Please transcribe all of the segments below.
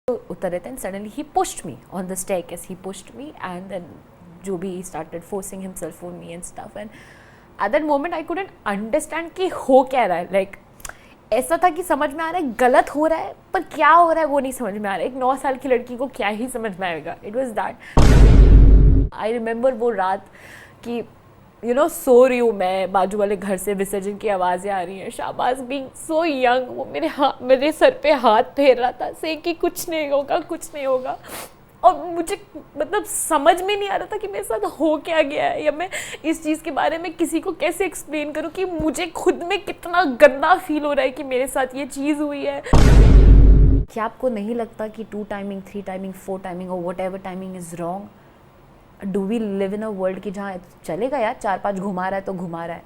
उतर रहे थे and suddenly he pushed me on the staircase, he pushed me and then जो भी he started forcing himself on me and stuff, and at that moment I couldn't understand कि हो क्या रहा है. Like ऐसा था कि समझ में आ रहा है गलत हो रहा है, पर क्या हो रहा है वो नहीं समझ में आ रहा है. एक 9 साल की लड़की को क्या ही समझ में आएगा. It was that. I remember वो रात कि सो रही हूँ मैं, बाजू वाले घर से विसर्जन की आवाज़ें आ रही हैं. शाहबाज बीइंग सो यंग, वो मेरे सर पे हाथ फेर रहा था से कि कुछ नहीं होगा, कुछ नहीं होगा. और मुझे मतलब समझ में नहीं आ रहा था कि मेरे साथ हो क्या गया है, या मैं इस चीज़ के बारे में किसी को कैसे एक्सप्लेन करूँ कि मुझे खुद में कितना गंदा फील हो रहा है कि मेरे साथ ये चीज़ हुई है. क्या आपको नहीं लगता कि 2 टाइमिंग, 3 टाइमिंग, 4 टाइमिंग और whatever timing is wrong? Do we live in a world कि जहाँ चलेगा यार 4-5 घुमा रहा है तो घुमा रहा है.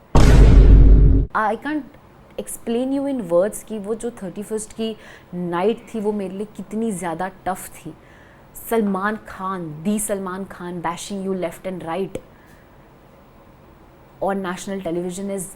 I can't explain you in words कि वो जो 31st की नाइट थी वो मेरे लिए कितनी ज़्यादा टफ थी. सलमान खान, दी Salman Khan bashing you left and right on national television is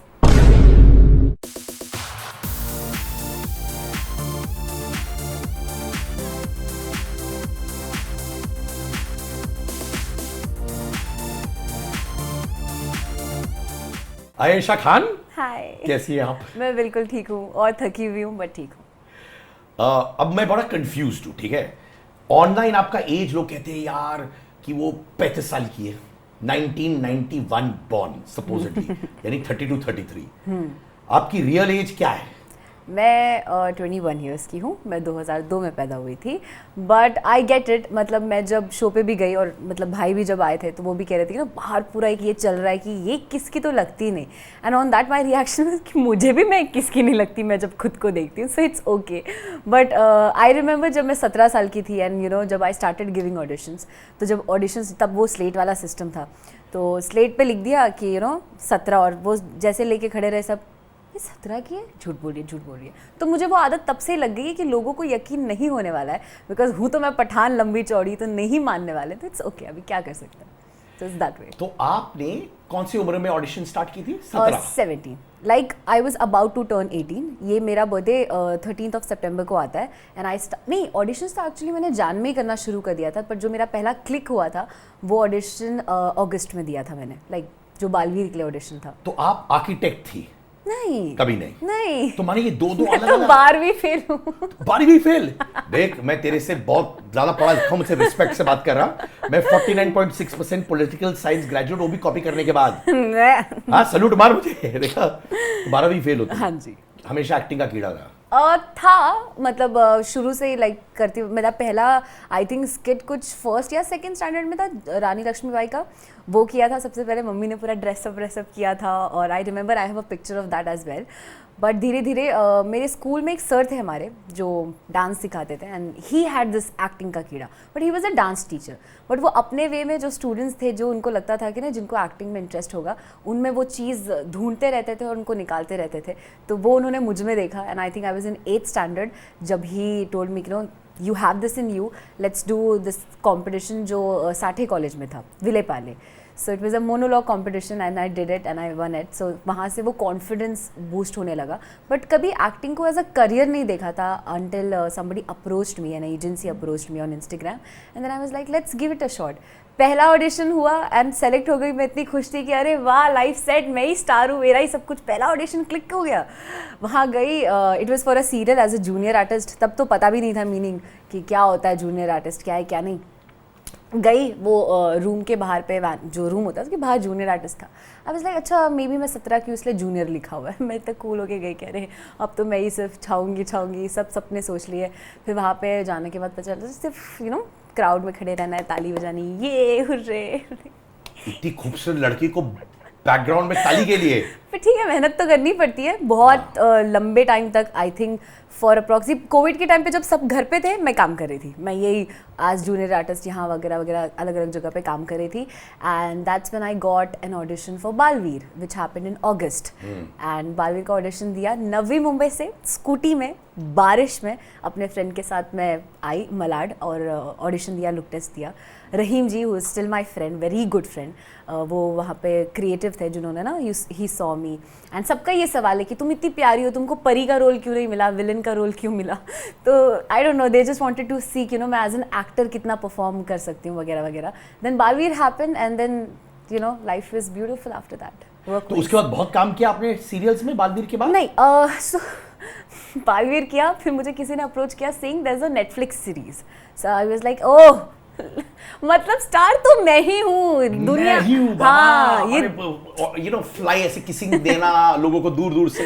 Ayesha Khan, हाय. कैसी हैं आप? मैं बिल्कुल ठीक हूँ और थकी हुई हूँ बट ठीक हूँ. अब मैं बड़ा कंफ्यूज हूँ. ठीक है, ऑनलाइन आपका एज लोग कहते हैं यार कि वो 35 साल की है, 1991 बॉर्न सपोजिटली, यानी 32 33. आपकी रियल एज क्या है? मैं 21 ईयर्स की हूँ. मैं 2002 में पैदा हुई थी. But I get it. मतलब मैं जब शो पे भी गई और मतलब भाई भी जब आए थे तो वो भी कह रहे थे कि ना बाहर पूरा एक ये चल रहा है कि ये किसकी तो लगती नहीं. And on that my reaction कि मुझे भी मैं किसकी नहीं लगती मैं जब खुद को देखती हूँ. So it's okay. But I remember जब मैं 17 साल की थी एंड जब आई स्टार्टेड गिविंग ऑडिशंस, तो जब ऑडिशंस तब वो स्लेट वाला सिस्टम था, तो स्लेट पे लिख दिया कि 17, और वो जैसे लेके खड़े रहे सब 17 की है, झूठ बोल रही है. तो मुझे वो आदत तब से लग गई कि लोगों को यकीन नहीं होने वाला है, बिकॉज हूँ तो मैं पठान लंबी चौड़ी, तो नहीं मानने वाले. तो इट्स ओके, अभी क्या कर सकते हैं. तो इट्स दैट वे. तो आपने कौन सी उम्र में ऑडिशन स्टार्ट की थी? 17. Like I was about to turn 18. ये मेरा बर्थडे 13 सितंबर को आता है. एंड नहीं, ऑडिशन तो एक्चुअली मैंने जान में ही करना शुरू कर दिया था, पर जो मेरा पहला क्लिक हुआ था वो ऑडिशन अगस्त में दिया था मैंने, लाइक जो बालवीर के लिए ऑडिशन था. तो आप आर्किटेक्ट थी? नहीं, कभी नहीं. नहीं. तो माने ये दो अलग 12वीं फेल हूँ. 12वीं फेल? देख, मैं तेरे से बहुत ज्यादा पढ़ा लिखा हूं, मुझसे रिस्पेक्ट से बात कर रहा. मैं 49.6% पॉलिटिकल साइंस ग्रेजुएट, वो भी कॉपी करने के बाद. हाँ, सैल्यूट मार मुझे. देखा, 12वीं फेल होती. हाँ जी. हमेशा एक्टिंग का कीड़ा रहा था. मतलब शुरू से ही लाइक करती. मेरा पहला आई थिंक स्किट कुछ फर्स्ट या सेकंड स्टैंडर्ड में था, रानी लक्ष्मीबाई का. वो किया था सबसे पहले. मम्मी ने पूरा ड्रेसअप किया था, और I remember I have a picture of that as well. But धीरे धीरे मेरे स्कूल में एक सर थे हमारे जो डांस सिखाते थे, and he had this acting का कीड़ा. But he was a dance teacher. But वो अपने वे में जो स्टूडेंट्स थे, जो उनको लगता था कि ना जिनको एक्टिंग में इंटरेस्ट होगा, उनमें वो चीज़ ढूंढते रहते थे और उनको निकालते रहते थे. तो वो उन्होंने मुझ में देखा. And I think I was in 8th standard जब ही टोल्ड मी कि you have this in you, let's do this competition जो साठे कॉलेज में था, Vile Parle. So it was a monologue competition and I did it and I won it. सो वहाँ से वो confidence boost होने लगा. बट कभी एक्टिंग को एज अ करियर नहीं देखा था until somebody approached me, an agency approached me on Instagram, and then I was like let's give it a shot. पहला ऑडिशन हुआ एंड सेलेक्ट हो गई. मैं इतनी खुश थी कि अरे वाह, लाइफ सेट, मैं ही स्टार हूँ, मेरा ही सब कुछ. पहला ऑडिशन क्लिक हो गया. वहाँ गई. It was for a serial as a junior artist. तब तो पता भी नहीं था मीनिंग कि क्या होता है जूनियर आर्टिस्ट, क्या है क्या नहीं. गई वो रूम के बाहर पे, जो रूम होता है उसके बाहर जूनियर आर्टिस्ट था. आई वाज लाइक अच्छा मे बी मैं 17 की, इसलिए जूनियर लिखा हुआ है. मैं इतना कूल होके गई, कह रहे अब तो मैं ही सिर्फ छाऊंगी, सब सपने सोच लिए. फिर वहाँ पे जाने के बाद पता चला सिर्फ क्राउड में खड़े रहना है, ताली बजानी, ये हुर्रे. इतनी खूबसूरत लड़की को बैकग्राउंड में ताली के लिए. फिर ठीक है, मेहनत तो करनी पड़ती है बहुत लंबे टाइम तक. I think for approximate Covid के टाइम पे जब सब घर पे थे, मैं काम कर रही थी. मैं यही आज जूनियर आर्टिस्ट यहाँ वगैरह वगैरह अलग अलग जगह पे काम कर रही थी. And that's when I got an audition for Baalveer which happened in August. And Baalveer का ऑडिशन दिया नवी मुंबई से, स्कूटी में, बारिश में, अपने फ्रेंड के साथ मैं आई मलाड, और ऑडिशन दिया, लुक टेस्ट दिया. Rahim ji who is still my friend, very good friend, वो वहाँ पे क्रिएटिव थे जिन्होंने ना ही सॉ मी एंड सबका ये सवाल है कि तुम इतनी प्यारी हो, तुमको परी का रोल क्यों नहीं मिला, विलन का रोल क्यों मिला. तो I don't know, they just wanted to see you know मैं एज एन एक्टर कितना परफॉर्म कर सकती हूँ वगैरह वगैरह. Then Baalveer happen and then you know life is beautiful after that. तो उसके बाद बहुत काम किया आपने सीरियल्स में बालवीर के बाद? नहीं, सो बालवीर किया, फिर मुझे किसी ने अप्रोच किया saying there is a Netflix series. So I was like oh मतलब स्टार तो मैं ही हूँ, दुनिया. हाँ, ये यू नो फ्लाई ऐसे किसिंग देना लोगों को दूर दूर से,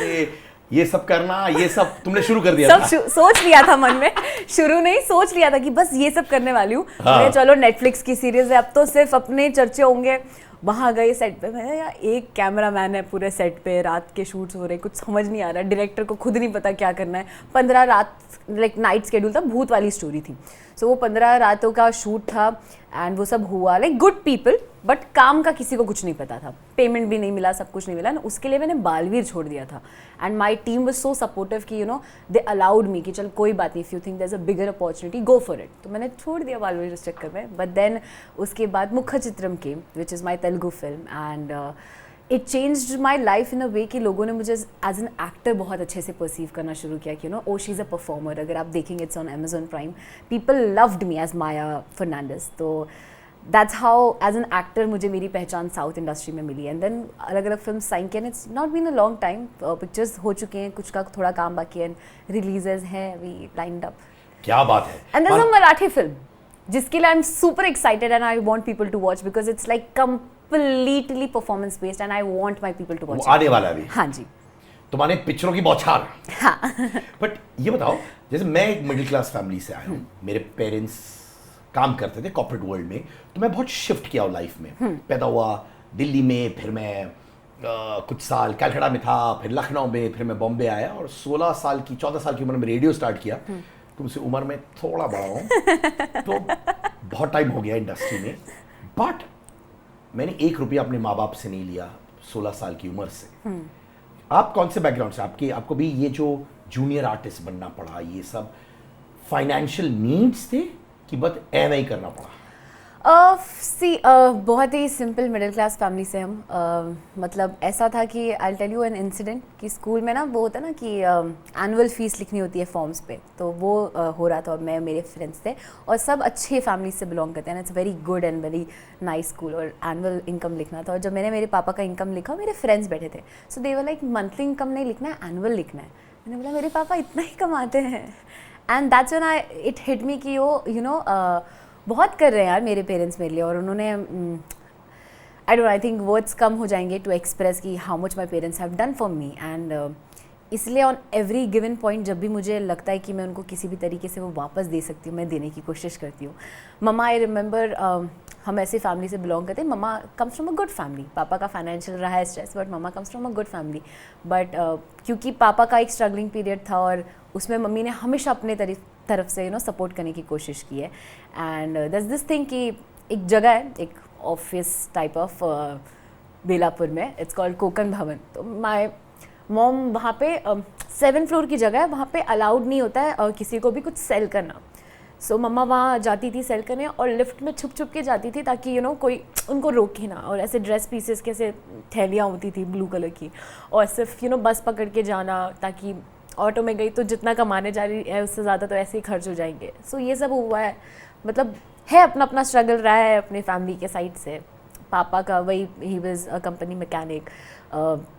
ये सब करना, ये सब तुमने शुरू कर दिया था? सोच लिया था मन में, शुरू नहीं, सोच लिया था कि बस ये सब करने वाली हूँ. हाँ. चलो नेटफ्लिक्स की सीरीज है, अब तो सिर्फ अपने चर्चे होंगे. वहाँ गए सेट पे, मैंने यार एक कैमरामैन है पूरे सेट पे, रात के शूट्स हो रहे, कुछ समझ नहीं आ रहा, डायरेक्टर को खुद नहीं पता क्या करना है. 15 रात लाइक नाइट शेड्यूल था, भूत वाली स्टोरी थी. सो वो 15 रातों का शूट था एंड वो सब हुआ, लाइक गुड पीपल, बट काम का किसी को कुछ नहीं पता था, पेमेंट भी नहीं मिला, सब कुछ नहीं मिला. उसके लिए मैंने बालवीर छोड़ दिया था and my team was so supportive कि you know they allowed me कि चल कोई बात नहीं, if you think there is a bigger opportunity go for it. तो मैंने छोड़ दिया बालवीर उस चक्कर में. बट देन उसके बाद Mukhachitram came which is my Telugu film and it changed my life in a way कि लोगों ने मुझे एज एन एक्टर बहुत अच्छे से परसीव करना शुरू किया कि you know oh she is a performer. अगर आप देखेंगे it's on Amazon Prime, people loved me as Maya Fernandes. तो that's how as an actor मुझे मेरी पहचान साउथ इंडस्ट्री में मिली. एंड देन अलग अलग फिल्म साइन किया. It's not been a long time, pictures हो चुके हैं, कुछ का थोड़ा काम बाकी है, रिलीजेस हैं, वी लाइंड अप. क्या बात है. And there is a Marathi film जिसके लिए I am super excited and I want people to watch because it's like completely performance based and I want my people to watch it. आने वाला भी. हाँ जी. तुम्हारे पिक्चरों की बौछार. हाँ. बट ये बताओ, जैसे मैं एक मिडिल क्लास फैमिली से आया हूँ, मेरे पेरेंट्स काम करते थे कॉर्पोरेट वर्ल्ड में, तो मैं बहुत शिफ्ट किया हूँ लाइफ में. पैदा हुआ दिल्ली में, फिर मैं कुछ साल कलकत्ता में था, फिर लखनऊ में, फिर मैं बॉम्बे आया और 14 साल की उम्र में रेडियो स्टार्ट किया. तुमसे उम्र में थोड़ा बड़ा हूँ तो बहुत टाइम हो गया इंडस्ट्री में. बट मैंने 1 रुपया अपने माँ बाप से नहीं लिया 16 साल की उम्र से. आप कौन से बैकग्राउंड से, आपको भी ये जो जूनियर आर्टिस्ट बनना पड़ा, ये सब फाइनेंशियल नीड्स थे कि बस ऐसा ही करना पड़ा? बहुत ही सिंपल मिडिल क्लास फैमिली से हम. मतलब ऐसा था कि I tell you an incident कि स्कूल में ना वो होता है ना कि एनुअल फीस लिखनी होती है फॉर्म्स पे, तो वो हो रहा था और मैं मेरे फ्रेंड्स थे और सब अच्छे फैमिली से बिलोंग करते हैं. It's very good and very nice school और एनुअल इनकम लिखना था. और जब मैंने मेरे पापा का इनकम लिखा, मेरे फ्रेंड्स बैठे थे, सो दे वर लाइक मंथली इनकम नहीं लिखना है, एनुअल लिखना है. मैंने बोला मेरे पापा इतना ही कमाते हैं. And that's when it hit me कि वो यू नो बहुत कर रहे हैं यार मेरे पेरेंट्स मेरे लिए. और उन्होंने आई थिंक वर्ड्स कम हो जाएंगे टू एक्सप्रेस कि how much my parents have done for me. And इसलिए ऑन एवरी गिवन पॉइंट जब भी मुझे लगता है कि मैं उनको किसी भी तरीके से वो वापस दे सकती हूँ, मैं देने की कोशिश करती हूँ. मम्मा, आई रिमेंबर हम ऐसे फैमिली से बिलोंग करते हैं. Mamma comes from a good family. पापा का फाइनेंशियल रहा है stress, but mamma comes from a good family. But क्योंकि पापा का एक स्ट्रगलिंग पीरियड था और उसमें मम्मी ने हमेशा अपने तरफ से यू नो सपोर्ट करने की कोशिश की है. एंड दस दिस थिंग कि एक जगह है, एक ऑफिस टाइप ऑफ बेलापुर में, इट्स कॉल्ड कोकन भवन. तो माई मॉम वहाँ पे 7th फ्लोर की जगह है, वहाँ पे अलाउड नहीं होता है किसी को भी कुछ सेल करना. सो मम्मा वहाँ जाती थी सेल करने और लिफ्ट में छुप छुप के जाती थी ताकि यू नो कोई उनको रोके ना. और ऐसे ड्रेस पीसेस के ऐसे थैलियाँ होती थी ब्लू कलर की, और सिर्फ यू नो बस पकड़ के जाना ताकि ऑटो में गई तो जितना कमाने जा रही है उससे ज़्यादा तो ऐसे ही खर्च हो जाएंगे. सो ये सब हुआ है. मतलब है अपना अपना स्ट्रगल रहा है अपने फैमिली के साइड से. पापा का वही, he was a company mechanic.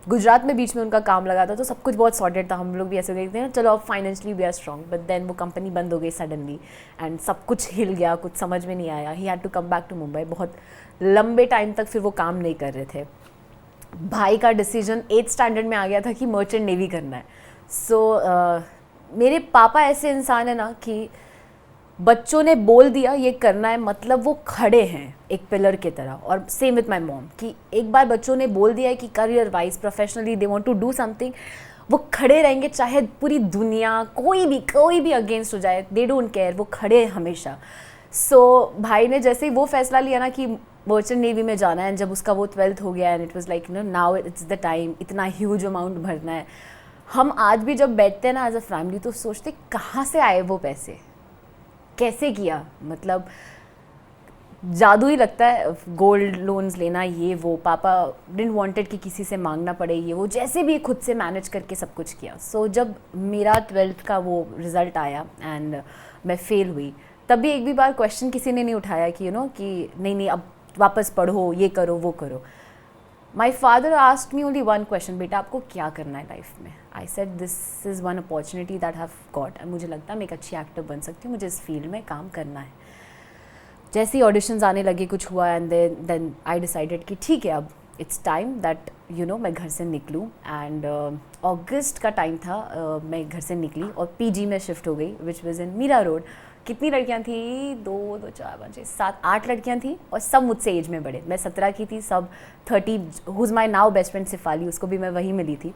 Gujarat में बीच में उनका काम लगा था तो सब कुछ बहुत सॉर्टेड था. हम लोग भी ऐसे देखते हैं चलो अब financially we are strong. But then वो कंपनी बंद हो गई सडनली एंड सब कुछ हिल गया, कुछ समझ में नहीं आया. He had to come back to Mumbai. बहुत लंबे टाइम तक फिर वो काम नहीं कर रहे थे. भाई का डिसीजन 8th स्टैंडर्ड में आ गया था कि मर्चेंट नेवी करना है. सो मेरे पापा ऐसे इंसान है ना कि बच्चों ने बोल दिया ये करना है, मतलब वो खड़े हैं एक पिलर की तरह. और सेम विथ माई मॉम कि एक बार बच्चों ने बोल दिया है कि career wise professionally they want to do something, वो खड़े रहेंगे चाहे पूरी दुनिया कोई भी अगेंस्ट हो जाए. दे डोंट केयर, वो खड़े हमेशा. सो भाई ने जैसे ही वो फैसला लिया ना कि मर्चेंट नेवी में जाना है, जब उसका वो 12th हो गया and it was like no now it's the time, इतना ह्यूज अमाउंट भरना है. हम आज भी जब बैठते हैं ना एज अ फैमिली तो सोचते कहाँ से आए वो पैसे, कैसे किया. मतलब जादू ही लगता है गोल्ड लोन्स लेना, ये वो। पापा डिडंट वांटेड कि किसी से मांगना पड़े, ये वो, जैसे भी खुद से मैनेज करके सब कुछ किया। सो जब मेरा 12th का वो रिज़ल्ट आया एंड मैं फेल हुई, तब भी एक भी बार क्वेश्चन किसी ने नहीं उठाया कि कि नहीं अब वापस पढ़ो, ये करो वो करो। My father asked me only one question, बेटा आपको क्या करना है लाइफ में? I said this is one opportunity that have got, मुझे लगता है मैं एक अच्छी एक्टर बन सकती हूँ, मुझे इस फील्ड में काम करना है। जैसे ही ऑडिशंस आने लगे, कुछ हुआ, एंड देन आई डिसाइडेड कि ठीक है अब इट्स टाइम दैट मैं घर से निकलूँ। एंड अगस्त का टाइम था, मैं घर से निकली और पीजी में शिफ्ट हो गई, which was in Mira Road. कितनी लड़कियां थी? 2, 4, 5, 6, 7, 8 लड़कियां थी और सब मुझसे एज में बड़े। मैं 17 की थी, सब 30। हुज माई नाउ बेस्ट फ्रेंड सिफाली, उसको भी मैं वहीं मिली थी।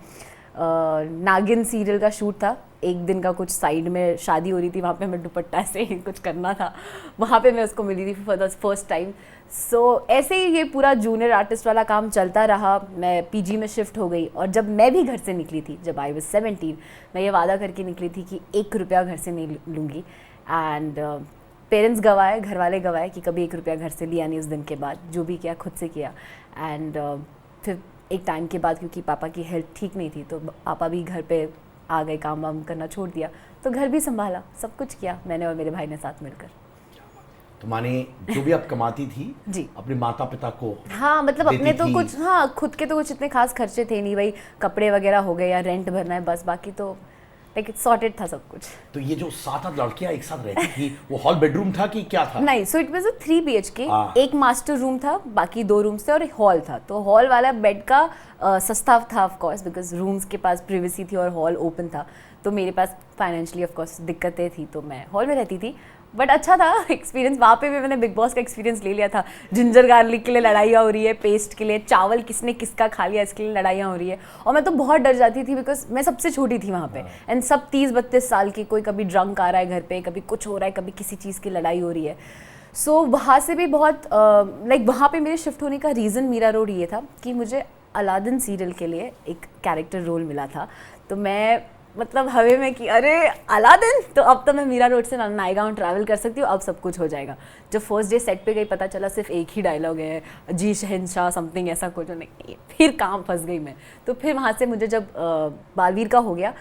नागिन सीरियल का शूट था, एक दिन का, कुछ साइड में शादी हो रही थी, वहाँ पे हमें दुपट्टा से कुछ करना था, वहाँ पे मैं उसको मिली थी फॉर द फर्स्ट टाइम। सो ऐसे ही ये पूरा जूनियर आर्टिस्ट वाला काम चलता रहा। मैं पीजी में शिफ्ट हो गई और जब मैं भी घर से निकली थी, जब आई वाज 17, मैं ये वादा करके निकली थी कि 1 रुपया घर से नहीं लूँगी। एंड पेरेंट्स गवाए, घर वाले गवाए कि कभी 1 रुपया घर से लिया नहीं उस दिन के बाद, जो भी किया खुद से किया। एंड फिर एक टाइम के बाद, क्योंकि पापा की हेल्थ ठीक नहीं थी, तो पापा भी घर पे आ गए, काम वाम करना छोड़ दिया, तो घर भी संभाला, सब कुछ किया मैंने और मेरे भाई ने साथ मिलकर। तो माने जो भी आप कमाती थी जी, अपने माता पिता को? हाँ, मतलब अपने तो थी। कुछ, हाँ, खुद के तो कुछ इतने खास खर्चे थे नहीं भाई, कपड़े वगैरह हो गए या रेंट भरना है बस, बाकी तो लाइक सॉर्टेड था सब कुछ। तो ये जो 7-8 लड़कियां एक साथ रहती थी, वो हॉल बेडरूम था कि क्या था? नहीं, so it was a 3 BHK, एक मास्टर रूम था, बाकी 2 रूम्स थे और एक हॉल था। तो हॉल वाला बेड का सस्ता था ऑफ कोर्स, बिकॉज रूम्स के पास प्रिवेसी थी और हॉल ओपन था, तो मेरे पास फाइनेंशियली ऑफ कोर्स दिक्कतें थी, तो मैं हॉल में रहती थी। बट अच्छा था एक्सपीरियंस, वहाँ पे भी मैंने बिग बॉस का एक्सपीरियंस ले लिया था। जिंजर गार्लिक के लिए लड़ाइयाँ हो रही है, पेस्ट के लिए, चावल किसने किसका खा लिया इसके लिए लड़ाइयाँ हो रही है। और मैं तो बहुत डर जाती थी, बिकॉज मैं सबसे छोटी थी वहाँ पे, एंड सब 30-32 साल की, कोई कभी ड्रंक आ रहा है घर पे, कभी कुछ हो रहा है, कभी किसी चीज़ की लड़ाई हो रही है। सो वहाँ से भी बहुत लाइक वहाँ पे मेरे शिफ्ट होने का रीज़न मीरा रोड ये था कि मुझे अलादीन सीरियल के लिए एक कैरेक्टर रोल मिला था। तो मैं मतलब हवे में कि अरे अलादीन, तो अब तो मैं मीरा रोड से नायगांव ट्रैवल कर सकती हूँ, अब सब कुछ हो जाएगा। जब फर्स्ट डे सेट पे गई, पता चला सिर्फ एक ही डायलॉग है, जी शहनशाह समथिंग ऐसा कुछ नहीं, फिर काम फंस गई मैं। तो फिर वहाँ से मुझे जब बालवीर का हो गया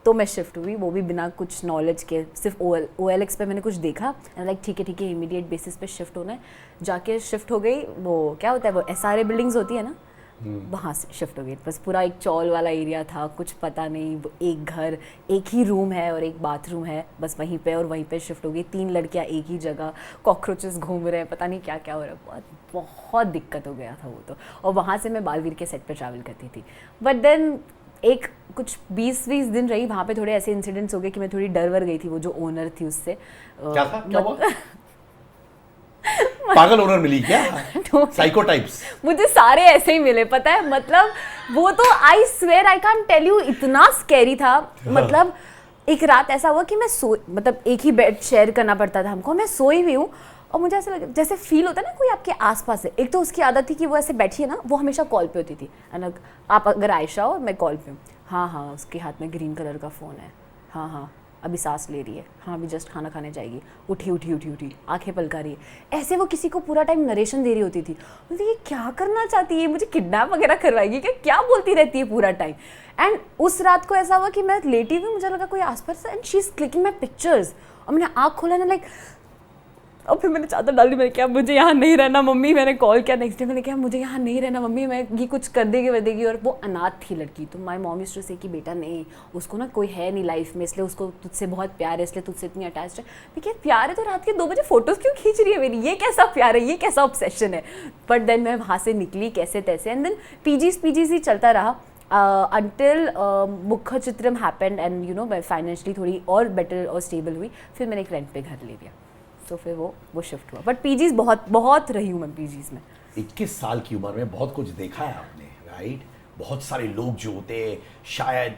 तो मैं शिफ्ट हुई, वो भी बिना कुछ नॉलेज के, सिर्फ OLX पे मैंने कुछ देखा, लाइक ठीक है इमीडिएट बेसिस पे शिफ्ट होना है। जाके शिफ्ट हो गई, वो क्या होता है, वो SRA बिल्डिंग्स होती है ना, वहाँ से शिफ्ट हो गई। बस पूरा एक चौल वाला एरिया था, कुछ पता नहीं, एक घर, एक ही रूम है और एक बाथरूम है, बस वहीं पे, और वहीं पे शिफ्ट हो गई। 3 लड़कियाँ एक ही जगह, कॉकरोचेस घूम रहे हैं, पता नहीं क्या क्या हो रहा है, बहुत दिक्कत हो गया था वो तो। और वहाँ से मैं बालवीर के सेट पे ट्रैवल करती थी। बट देन एक कुछ 20 दिन रही वहाँ पे, थोड़े ऐसे इंसिडेंट्स हो गए कि मैं थोड़ी डर वर गई थी, वो जो ओनर थी उससे। क्या था? क्या हुआ? पागल ओनर मिली क्या? Psycho types? मुझे सारे ऐसे ही मिले, पता है, मतलब वो तो I swear I can't tell you, इतना स्कैरी था। मतलब एक रात ऐसा हुआ कि मैं मतलब एक ही बेड शेयर करना पड़ता था हमको, मैं सोई हुई हूँ और मुझे ऐसा लगा जैसे फील होता है ना कोई आपके आसपास है। एक तो उसकी आदत थी कि वो ऐसे बैठी है ना, वो हमेशा कॉल पे होती थी, आप अगर आयशा हो मैं कॉल पे हूँ, हाँ, उसके हाथ में ग्रीन कलर का फ़ोन है, हाँ, अभी सांस ले रही है, हाँ अभी जस्ट खाना खाने जाएगी, उठी, आंखें पलका रही है, ऐसे वो किसी को पूरा टाइम नरेशन दे रही होती थी। मुझे ये क्या करना चाहती है, मुझे किडनैप वगैरह करवाएगी क्या बोलती रहती है पूरा टाइम। एंड उस रात को ऐसा हुआ कि मैं लेटी हुई, मुझे लगा कोई आसपास, and she is clicking my pictures, और मैंने आँख खोला ना, लाइक, और फिर मैंने चादर डाली, मैंने क्या मुझे यहाँ नहीं रहना मम्मी, मैंने कॉल किया नेक्स्ट डे, मैंने क्या मुझे यहाँ नहीं रहना मम्मी, मैं ये कुछ कर देगी। और वो अनाथ थी लड़की, तो माई मॉम यूज्ड टू से कि बेटा नहीं, उसको ना कोई है नहीं लाइफ में, इसलिए उसको तुझसे बहुत प्यार है, इसलिए तुझसे इतनी अटैच है। मैं क्या प्यार है तो रात के 2 बजे फोटोज़ क्यों खींच रही है मेरी, ये कैसा प्यार है, ये कैसा ऑब्सेशन है। बट देन मैं वहाँ से निकली कैसे तैसे, एंड देन पीजीज ही चलता रहा until मुखचित्रम हैपेंड, एंड मैं फाइनेंशियली थोड़ी और बेटर और स्टेबल हुई, फिर मैंने एक रेंट पे घर ले लिया, तो फिर वो शिफ्ट हुआ। बट पीजीज बहुत रही हूँ मैं पीजीज में। 21 साल की उम्र में बहुत कुछ देखा है आपने, राइट? बहुत सारे लोग जो होते हैं शायद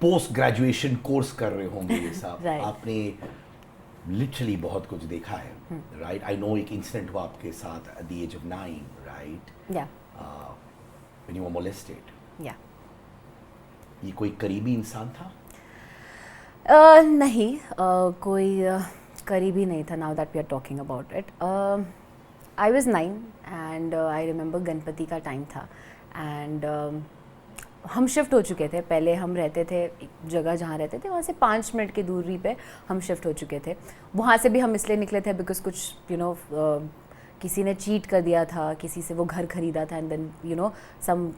पोस्ट ग्रेजुएशन कोर्स कर रहे होंगे ये सब right. आपने लिटरली बहुत कुछ देखा है, राइट? आई नो एक इंसिडेंट हुआ आपके साथ at the age of 9, right? When you were molested. या ये कोई करीबी इंसान था? नहीं, कोई करीबी नहीं था। Now that we are talking about it, I was 9 and I remember Ganpati का टाइम था एंड हम शिफ्ट हो चुके थे. पहले हम रहते थे एक जगह जहाँ रहते थे, वहाँ से 5 मिनट की दूरी पे हम शिफ्ट हो चुके थे. वहाँ से भी हम इसलिए निकले थे बिकॉज कुछ किसी ने चीट कर दिया था, किसी से वो घर खरीदा था एंड देन सम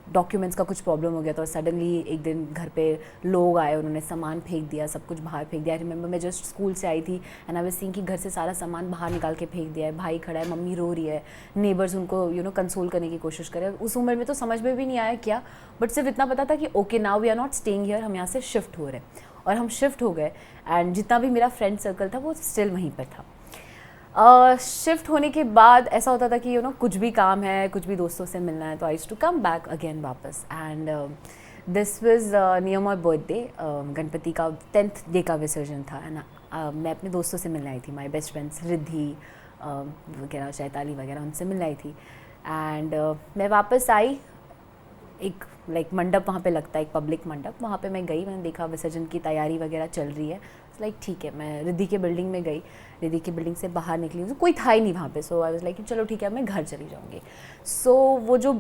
डॉक्यूमेंट्स का कुछ प्रॉब्लम हो गया था और सडनली एक दिन घर पे लोग आए, उन्होंने सामान फेंक दिया, सब कुछ बाहर फेंक दिया. आई रिमेंबर मैं जस्ट स्कूल से आई थी एंड आई वाज सीइंग कि घर से सारा सामान बाहर निकाल के फेंक दिया है. भाई खड़ा है, मम्मी रो रही है, नेबर्स उनको कंसोल करने की कोशिश कर रहे हैं. उस उम्र में तो समझ में भी नहीं आया क्या, बट सिर्फ इतना पता था कि okay now we are not staying here, हम यहाँ से शिफ्ट हो रहे हैं. और हम शिफ्ट हो गए एंड जितना भी मेरा फ्रेंड सर्कल था वो स्टिल वहीं पर था. शिफ्ट होने के बाद ऐसा होता था कि कुछ भी काम है, कुछ भी दोस्तों से मिलना है, तो I used to come back again वापस. And this was near my birthday. Ganpati का 10th डे का विसर्जन था एंड मैं अपने दोस्तों से मिलने आई थी. माय बेस्ट फ्रेंड्स रिद्धि वगैरह, चैताली वगैरह, उनसे मिलने आई थी. एंड मैं वापस आई. एक मंडप वहाँ पे लगता है, एक पब्लिक मंडप, वहाँ पे मैं गई. मैंने देखा विसर्जन की तैयारी वगैरह चल रही है. ठीक है. मैं रिद्धि के बिल्डिंग में गई, रिद्धि की बिल्डिंग से बाहर निकली, तो कोई था ही नहीं वहाँ पे. सो आई वाज लाइक चलो ठीक है, मैं घर चली जाऊँगी. सो वो जो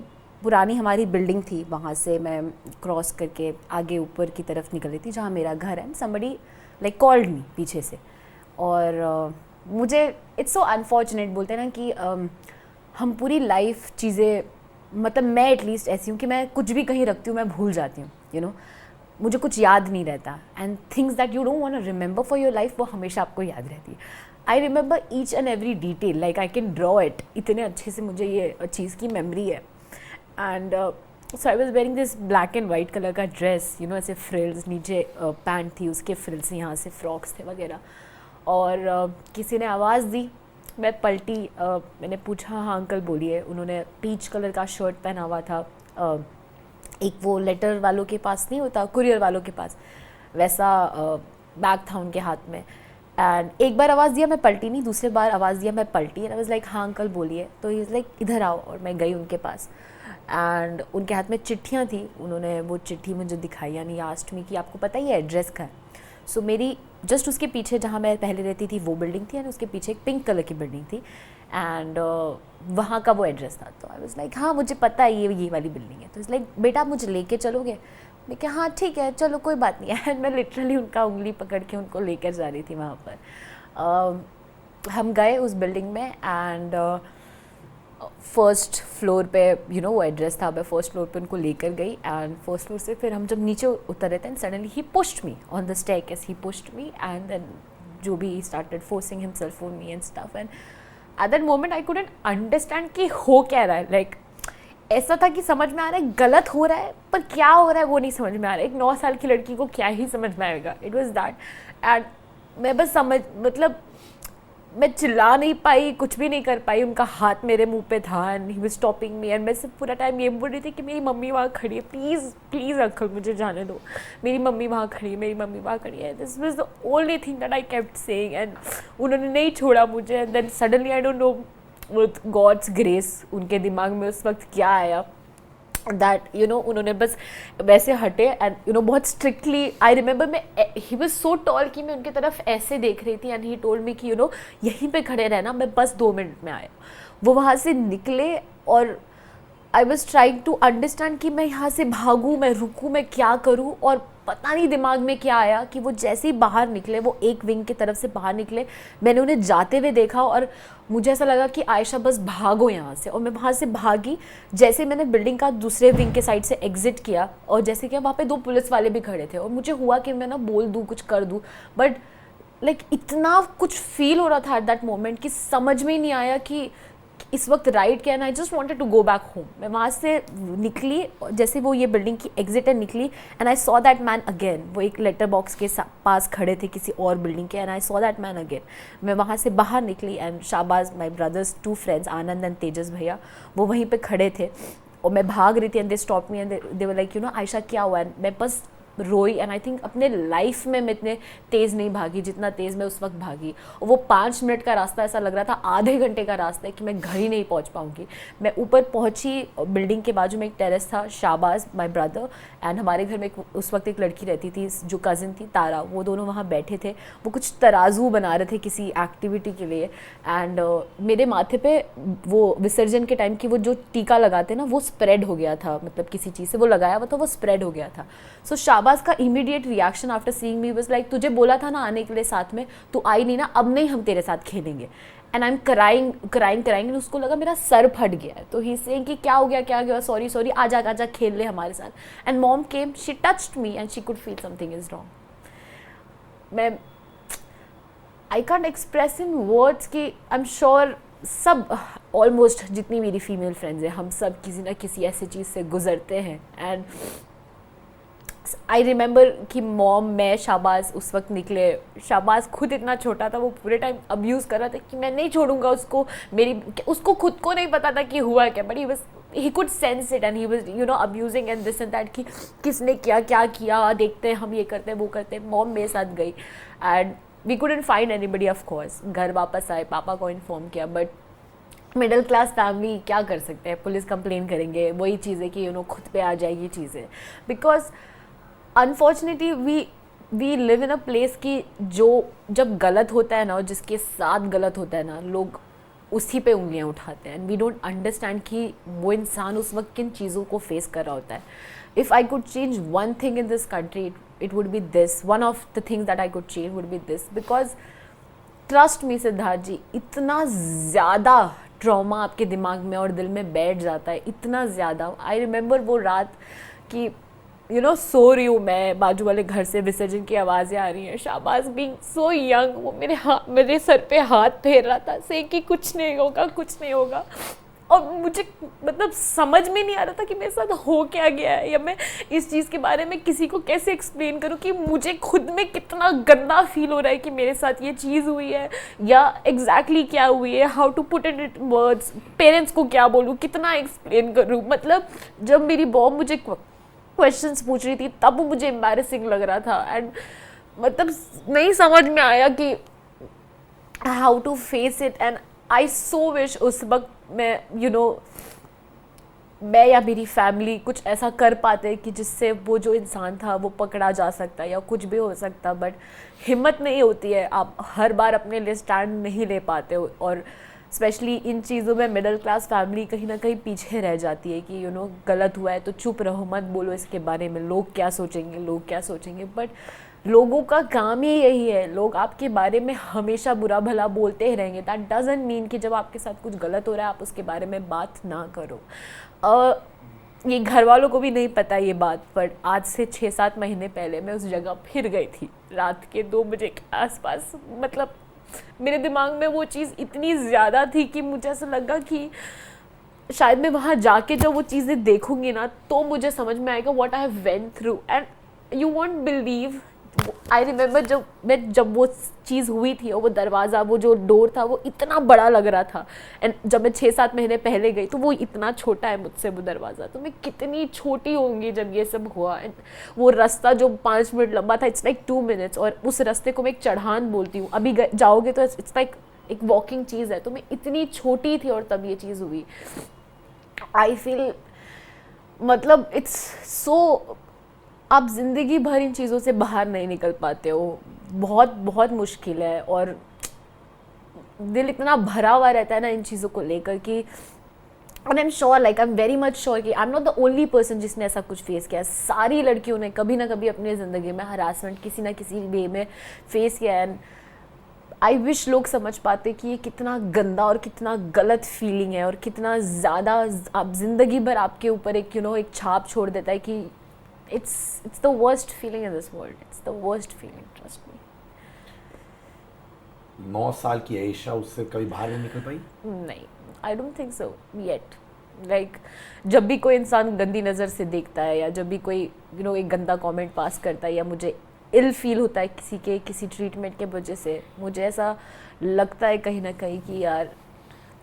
पुरानी हमारी बिल्डिंग थी, वहाँ से मैं क्रॉस करके आगे ऊपर की तरफ निकल रही थी जहाँ मेरा घर है. समबडी कॉल्ड मी पीछे से. और मुझे इट्स सो अनफॉर्चुनेट, बोलते हैं ना कि हम पूरी लाइफ चीज़ें, मतलब मैं एटलीस्ट ऐसी हूँ कि मैं कुछ भी कहीं रखती हूँ मैं भूल जाती हूँ. मुझे कुछ याद नहीं रहता. And things that you don't want to remember for your life, वो हमेशा आपको याद रहती है. I remember each and every detail, like I can draw it. इतने अच्छे से मुझे ये चीज़ की मेमोरी है. And so I was wearing this black and white colour का ड्रेस, ऐसे फ्रिल्स, नीचे पैंट थी, उसके फ्रिल्स यहाँ से फ्रॉक्स थे वगैरह. और किसी ने आवाज़ दी, मैं पलटी. मैंने पूछा हाँ अंकल बोलिए. उन्होंने पीच कलर का शर्ट पहना हुआ था. एक वो लेटर वालों के पास नहीं होता, कुरियर वालों के पास, वैसा बैग था उनके हाथ में. एंड एक बार आवाज़ दिया, मैं पलटी नहीं. दूसरे बार आवाज़ दिया, मैं पलटी. एंड आई वाज लाइक हाँ अंकल बोलिए. तो ही इज़ लाइक इधर आओ. और मैं गई उनके पास एंड उनके हाथ में चिट्ठियाँ थी. उन्होंने वो चिट्ठी मुझे दिखाई यानी आस्क्ड मी कि आपको पता ही है एड्रेस का है. सो मेरी जस्ट उसके पीछे जहाँ मैं पहले रहती थी वो बिल्डिंग थी एंड उसके पीछे एक पिंक कलर की बिल्डिंग थी. एंड वहाँ का वो एड्रेस था. तो आई वाज लाइक हाँ मुझे पता है ये वाली बिल्डिंग है. तो इज़ लाइक बेटा आप मुझे लेके चलोगे. मैं क्या हाँ ठीक है चलो कोई बात नहीं है. एंड मैं लिटरली उनका उंगली पकड़ के उनको लेकर जा रही थी वहाँ पर. हम गए उस बिल्डिंग में एंड फर्स्ट फ्लोर पे वो एड्रेस था. मैं फर्स्ट फ्लोर पे उनको लेकर गई एंड फर्स्ट फ्लोर से फिर हम जब नीचे उतर रहे थे and suddenly he pushed me on the staircase. He pushed me and then जो भी he started forcing himself on me and stuff. And at that moment I couldn't understand कि हो क्या रहा है. ऐसा था कि समझ में आ रहा है गलत हो रहा है, पर क्या हो रहा है वो नहीं समझ में आ रहा है. एक 9 साल की लड़की को क्या ही समझ में आएगा. It was that. एंड मैं बस मैं चिल्ला नहीं पाई, कुछ भी नहीं कर पाई. उनका हाथ मेरे मुंह पे था and he was stopping me. And मैं सिर्फ पूरा टाइम ये बोल रही थी कि मेरी मम्मी वहाँ खड़ी है, प्लीज़ प्लीज़ अंकल मुझे जाने दो, मेरी मम्मी वहाँ खड़ी है, मेरी मम्मी वहाँ खड़ी है. This was the only thing that I kept saying. And उन्होंने नहीं छोड़ा मुझे. And then suddenly I don't know with God's grace उनके दिमाग में उस वक्त क्या आया दैट उन्होंने बस वैसे हटे एंड बहुत स्ट्रिक्टली. आई रिमेंबर मैं ही वाज सो टॉल कि मैं उनकी तरफ ऐसे देख रही थी एंड ही टोल्ड मी कि यहीं पे खड़े रहना, मैं बस 2 मिनट में आया. वो वहाँ से निकले और I was trying to understand कि मैं यहाँ से भागूँ, मैं रुकूँ, मैं क्या करूँ. और पता नहीं दिमाग में क्या आया कि वो जैसे ही बाहर निकले, वो एक विंग की तरफ से बाहर निकले, मैंने उन्हें जाते हुए देखा और मुझे ऐसा लगा कि आयशा बस भागो यहाँ से. और मैं वहाँ से भागी. जैसे मैंने बिल्डिंग का दूसरे विंग के साइड से एग्जिट किया और जैसे कि वहाँ पे 2 पुलिस वाले भी खड़े थे और मुझे हुआ कि मैं ना बोल दूँ, कुछ कर दूँ, बट इतना कुछ फील हो रहा था एट दैट मोमेंट कि समझ में ही नहीं आया कि इस वक्त राइट क्या है. I just wanted to go back home. मैं वहाँ से निकली, जैसे वो ये बिल्डिंग की एग्जिट है निकली and I saw that man again. वो एक लेटर बॉक्स के पास खड़े थे किसी और बिल्डिंग के and I saw that man again. मैं वहाँ से बाहर निकली and Shahbaz, my brothers 2 friends, Anand and Tejas भैया, वो वहीं पर खड़े थे और मैं भाग रही थी. And they stop me and they were like Ayesha क्या हुआ. एंड मैं बस रोई, एंड आई थिंक अपने लाइफ में मैं इतने तेज़ नहीं भागी जितना तेज़ मैं उस वक्त भागी। और वो 5 मिनट का रास्ता ऐसा लग रहा था आधे घंटे का रास्ता है कि मैं घर ही नहीं पहुंच पाऊंगी। मैं ऊपर पहुंची, बिल्डिंग के बाजू में एक टेरेस था, शाहबाज माय ब्रदर एंड हमारे घर में उस वक्त एक लड़की रहती थी जो कज़िन थी तारा, वो दोनों वहाँ बैठे थे। वो कुछ तराजू बना रहे थे किसी एक्टिविटी के लिए, एंड मेरे माथे पे वो विसर्जन के टाइम की वो जो टीका लगाते ना वो स्प्रेड हो गया था, मतलब किसी चीज़ से वो लगाया हुआ था, वो स्प्रेड हो गया था। सो शाहबाज का immediate reaction after seeing me was like, तुझे बोला था ना आने के लिए साथ में, तू आई नहीं ना, अब नहीं हम तेरे साथ खेलेंगे। And I am crying crying crying, उसको लगा मेरा सर फट गया है, तो ही सेइंग कि क्या हो गया क्या गया, सॉरी सॉरी, आजा खेल ले हमारे साथ। And mom came, she touched me and she could feel something is wrong. मैं I can't express in words कि आई एम श्योर सब ऑलमोस्ट जितनी मेरी फीमेल फ्रेंड्स हैं हम सब किसी ना किसी ऐसी चीज़ से गुजरते हैं। एंड आई रिमेंबर कि मॉम, मैं, शाहबाज उस वक्त निकले। शाहबाज खुद इतना छोटा था, वो पूरे टाइम अब्यूज़ कर रहा था कि मैं नहीं छोड़ूंगा उसको, उसको खुद को नहीं पता था कि हुआ क्या, but he could sense it and he was abusing and this and that कि किसने क्या किया, देखते हैं हम, ये करते हैं वो करते हैं। मॉम मेरे साथ गई and we couldn't find anybody of course. घर वापस आए, पापा को इन्फॉर्म किया, बट मिडिल क्लास फैमिली क्या कर सकते हैं, पुलिस कंप्लेन करेंगे, वही चीज़ है कि खुद पे आ जाएगी चीज़ें। Because unfortunately we live in a place कि जो जब गलत होता है ना, और जिसके साथ गलत होता है ना, लोग उसी पे उंगलियां उठाते हैं। एंड वी डोंट अंडरस्टैंड कि वो इंसान उस वक्त किन चीज़ों को फेस कर रहा होता है। If I could change one thing in this country, it would be this, one of the things that I could change would be this, because trust me Siddharth ji, इतना ज़्यादा ट्रॉमा आपके दिमाग में और दिल में बैठ जाता है, इतना ज़्यादा। आई रिमेंबर वो रात कि सो रही हूँ मैं, बाजू वाले घर से विसर्जन की आवाज़ें आ रही हैं, शाहबाज बीइंग सो यंग, वो मेरे सर पे हाथ फेर रहा था से कि कुछ नहीं होगा कुछ नहीं होगा। और मुझे मतलब समझ में नहीं आ रहा था कि मेरे साथ हो क्या गया है, या मैं इस चीज़ के बारे में किसी को कैसे एक्सप्लेन करूं कि मुझे खुद में कितना गंदा फील हो रहा है कि मेरे साथ ये चीज़ हुई है, या एग्जैक्टली क्या हुई है, how to put it in words, parents को क्या बोलूँ, कितना एक्सप्लेन करूँ। मतलब जब मेरी बॉम मुझे क्वेश्चंस पूछ रही थी तब मुझे एम्बैरेसिंग लग रहा था, एंड मतलब नहीं समझ में आया कि how to face it. And I so wish उस वक्त मैं मैं या मेरी फैमिली कुछ ऐसा कर पाते कि जिससे वो जो इंसान था वो पकड़ा जा सकता, या कुछ भी हो सकता, बट हिम्मत नहीं होती है, आप हर बार अपने लिए स्टैंड नहीं ले पाते हो। और स्पेशली इन चीज़ों में मिडिल क्लास फैमिली कहीं ना कहीं पीछे रह जाती है कि गलत हुआ है तो चुप रहो, मत बोलो इसके बारे में, लोग क्या सोचेंगे। बट लोगों का काम ही यही है, लोग आपके बारे में हमेशा बुरा भला बोलते ही रहेंगे। दैट डजंट मीन कि जब आपके साथ कुछ गलत हो रहा है आप उसके बारे में बात ना करो। ये घर वालों को भी नहीं पता ये बात, पर आज से 6-7 महीने पहले मैं उस जगह फिर गई थी रात के 2 बजे के आसपास। मतलब मेरे दिमाग में वो चीज़ इतनी ज़्यादा थी कि मुझे ऐसा लगा कि शायद मैं वहाँ जाके जब वो चीज़ें देखूंगी ना तो मुझे समझ में आएगा what I have went through. And you won't believe, I remember जब वो चीज़ हुई थी और वो दरवाज़ा, वो जो डोर था वो इतना बड़ा लग रहा था, एंड जब मैं 6-7 महीने पहले गई तो वो इतना छोटा है मुझसे वो दरवाज़ा, तो मैं कितनी छोटी होंगी जब ये सब हुआ। एंड वो रास्ता जो 5 मिनट लंबा था, इट्स लाइक 2 मिनट्स, और उस रास्ते को मैं एक चढ़ान बोलती हूँ, अभी जाओगे तो इट्स लाइक एक वॉकिंग चीज़ है। तो मैं इतनी छोटी थी और तब ये चीज़ हुई। आई फील मतलब इट्स सो, आप ज़िंदगी भर इन चीज़ों से बाहर नहीं निकल पाते हो, बहुत बहुत मुश्किल है। और दिल इतना भरा हुआ रहता है ना इन चीज़ों को लेकर कि, and I am sure, like I am very much sure कि I am not the only person जिसने ऐसा कुछ फेस किया। सारी लड़कियों ने कभी ना कभी अपनी ज़िंदगी में हरासमेंट किसी ना किसी वे में फेस किया। एंड आई विश लोग समझ पाते कि ये कितना गंदा और कितना गलत फीलिंग है, और कितना ज़्यादा आप ज़िंदगी भर आपके ऊपर एक एक छाप छोड़ देता है कि it's the worst feeling in this world. It's the worst feeling, trust me. 9 साल की आयशा उससे कभी बाहर नहीं निकल पाई? नहीं, I don't think so yet. Like जब भी कोई इंसान गंदी नज़र से देखता है, या जब भी कोई एक गंदा कमेंट पास करता है, या मुझे इल फील होता है किसी ट्रीटमेंट के वजह से, मुझे ऐसा लगता है कहीं ना कहीं कि यार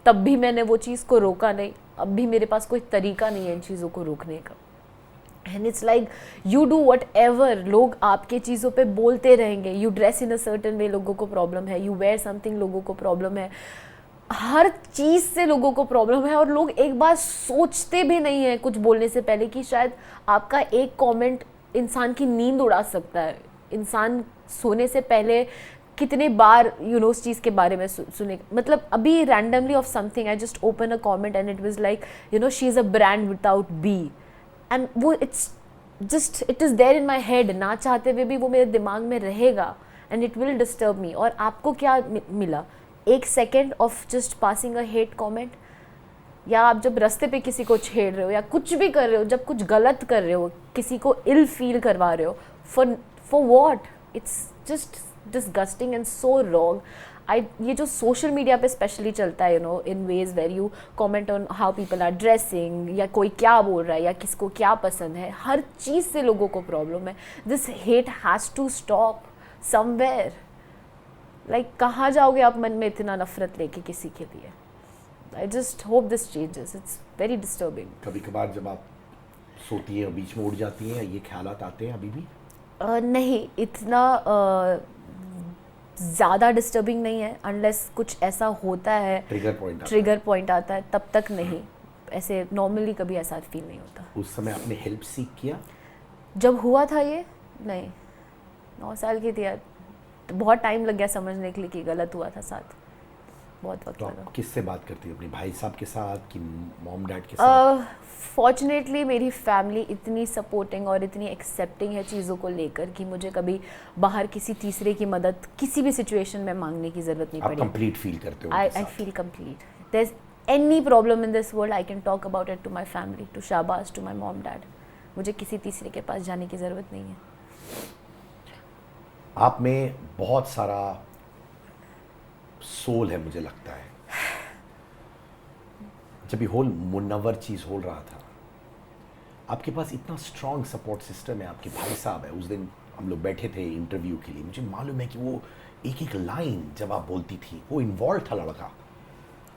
तब भी मैंने वो चीज़ को रोका नहीं, अब भी मेरे पास कोई तरीका नहीं है इन चीज़ों को रोकने का। And it's like you do what ever, लोग आपके चीज़ों पे बोलते रहेंगे. You dress in a certain way, लोगों को प्रॉब्लम है. यू वेयर समथिंग, लोगों को प्रॉब्लम है. हर चीज़ से लोगों को प्रॉब्लम है. और लोग एक बार सोचते भी नहीं है कुछ बोलने से पहले कि शायद आपका एक कमेंट इंसान की नींद उड़ा सकता है. इंसान सोने से पहले कितने बार उस चीज़ के बारे में सुने. मतलब अभी randomly of something I just open a comment and it was like she is a brand without B. And वो it is there in my head. ना चाहते हुए भी वो मेरे दिमाग में रहेगा and it will disturb me. और आपको क्या मिला? एक second of just passing a hate comment. या आप जब रास्ते पे किसी को छेड़ रहे हो या कुछ भी कर रहे हो, जब कुछ गलत कर रहे हो, किसी को इल फील करवा रहे हो, for what? It's just disgusting and so wrong. ये जो सोशल मीडिया पे स्पेशली चलता है in ways where you comment on how people are dressing, या कोई क्या बोल रहा है या किसको क्या पसंद है, हर चीज़ से लोगों को प्रॉब्लम है. This hate has to stop somewhere. Like कहाँ जाओगे आप मन में इतना नफरत लेके किसी के लिए? I just hope this changes. It's very disturbing. कभी कभार जब आप सोती हैं बीच में उड़ जाती हैं, ये ख्यालात आते हैं अभी भी? नहीं, इतना ज़्यादा डिस्टर्बिंग नहीं है. अनलेस कुछ ऐसा होता है, ट्रिगर पॉइंट आता है, तब तक नहीं. ऐसे नॉर्मली कभी ऐसा फील नहीं होता. उस समय आपने हेल्प सीख किया जब हुआ था ये? नहीं, 9 साल की थी यार. तो बहुत टाइम लग गया समझने के लिए कि गलत हुआ था साथ. बहुत वक्त लगा. किससे बात करती हो? अपने भाई साहब के साथ कि मॉम डैड के साथ? फॉर्चुनेटली मेरी फैमिली इतनी सपोर्टिंग और इतनी एक्सेप्टिंग है चीज़ों को लेकर कि मुझे कभी बाहर किसी तीसरे की मदद किसी भी सिचुएशन में मांगने की ज़रूरत नहीं पड़ी. आप कंप्लीट फील करते हो? I feel complete. There is any problem in this world I can talk about it to my family, to Shabash, to my mom dad. मुझे किसी तीसरे के पास जाने की ज़रूरत नहीं है. आप में बहुत सारा सोल है मुझे लगता है. जब ये होल मुन्नवर चीज़ हो रहा था, आपके पास इतना स्ट्रॉन्ग सपोर्ट सिस्टम है. आपके भाई साहब है. उस दिन हम लोग बैठे थे इंटरव्यू के लिए. मुझे मालूम है कि वो एक एक लाइन जब आप बोलती थी, वो इन्वॉल्व था लड़का.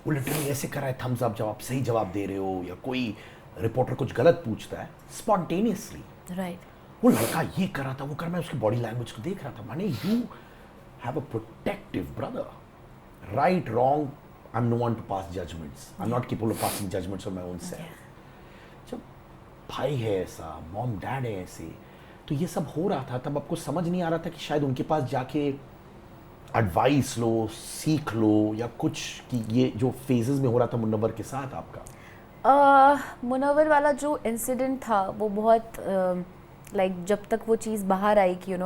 वो लिटरली ऐसे कर रहा है थम्स अप जब आप सही जवाब दे रहे हो, या कोई रिपोर्टर कुछ गलत पूछता है स्पॉन्टेनियसली. राइट. वो लड़का ये कर रहा था, वो कर, मैं उसकी बॉडी लैंग्वेज को देख रहा था. माने you have a protective brother. Right wrong, I am no one to pass judgments. I am not capable of passing judgments on my own self. जब भाई है ऐसा, मॉम डैड है ऐसे, तो ये सब हो रहा था, तब आपको समझ नहीं आ रहा था कि शायद उनके पास जाके एडवाइस लो, सीख लो या कुछ, कि ये जो फेजेस में हो रहा था मुन्नवर के साथ आपका? मुनव्वर वाला जो इंसिडेंट था वो बहुत लाइक जब तक वो चीज़ बाहर आई कि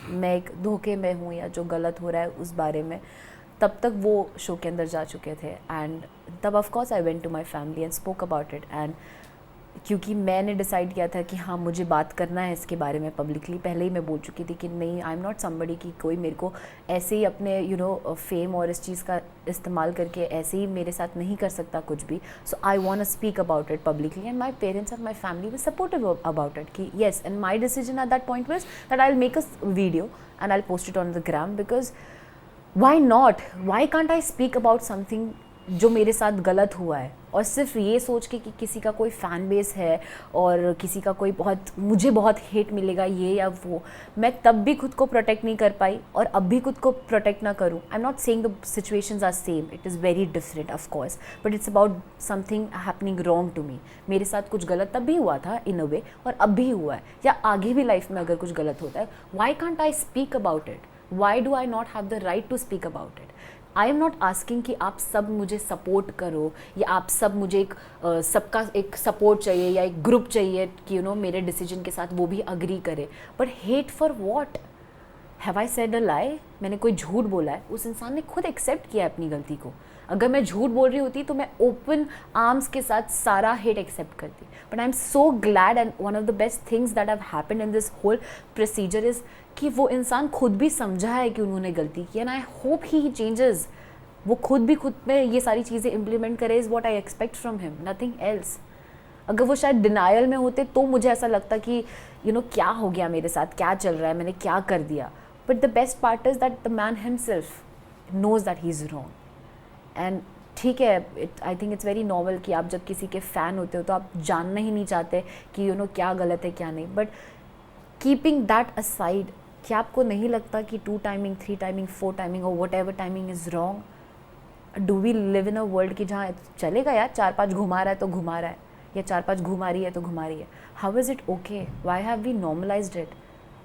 मैं एक धोखे में हूँ या जो गलत हो रहा है उस बारे में, तब तक वो शो के अंदर जा चुके थे. एंड तब of course I went to my family and spoke about it. And क्योंकि मैंने डिसाइड किया था कि हाँ मुझे बात करना है इसके बारे में पब्लिकली, पहले ही मैं बोल चुकी थी कि नहीं, आई एम नॉट समबडी कि कोई मेरे को ऐसे ही अपने फेम और इस चीज़ का इस्तेमाल करके ऐसे ही मेरे साथ नहीं कर सकता कुछ भी. So I want to speak about it publicly and my parents and my family were supportive about it कि yes. And my decision at that point was that I will make a video and I will post it on the gram. Because why not, why can't I speak about something जो मेरे साथ गलत हुआ है, और सिर्फ ये सोच के कि किसी का कोई फ़ैन बेस है और किसी का कोई मुझे बहुत हेट मिलेगा ये या वो. मैं तब भी खुद को प्रोटेक्ट नहीं कर पाई और अब भी खुद को प्रोटेक्ट ना करूँ. I am not saying the situations are same, it is very different of course, but it's about something happening wrong to me. मेरे साथ कुछ गलत तब भी हुआ था इन अ वे, और अब भी हुआ है, या आगे भी लाइफ में अगर कुछ गलत होता है, why can't I speak about it? Why do I not have the right to speak about it? I am not asking कि आप सब मुझे सपोर्ट करो या आप सब मुझे एक सबका एक सपोर्ट चाहिए या एक ग्रुप चाहिए कि मेरे डिसीजन के साथ वो भी अग्री करे. But hate for what? Have I said a lie? मैंने कोई झूठ बोला है? उस इंसान ने खुद एक्सेप्ट किया है अपनी गलती को. अगर मैं झूठ बोल रही होती तो मैं ओपन आर्म्स के साथ सारा हेट एक्सेप्ट करती. But I am so glad and one of the best things that have happened in this whole procedure is कि वो इंसान खुद भी समझा है कि उन्होंने गलती की. And I hope he changes. वो खुद भी खुद में ये सारी चीज़ें इम्प्लीमेंट करे is what I expect from him, nothing else. अगर वो शायद डिनायल में होते तो मुझे ऐसा लगता कि क्या हो गया मेरे साथ, क्या चल रहा है, मैंने क्या कर दिया. But the best part is that the man himself knows that he's wrong. And ठीक है, I think it's very normal कि आप जब किसी के फ़ैन होते हो तो आप जानना ही नहीं चाहते कि क्या गलत है क्या नहीं, बट कीपिंग दैट असाइड, क्या आपको नहीं लगता कि 2 टाइमिंग, 3 टाइमिंग, 4 टाइमिंग और whatever timing is wrong? Do we live in a world कि जहाँ चलेगा यार 4-5 घुमा रहा है तो घुमा रहा है, या 4-5 घुमा रही है तो घुमा रही है? How is it okay? Why have we normalised it?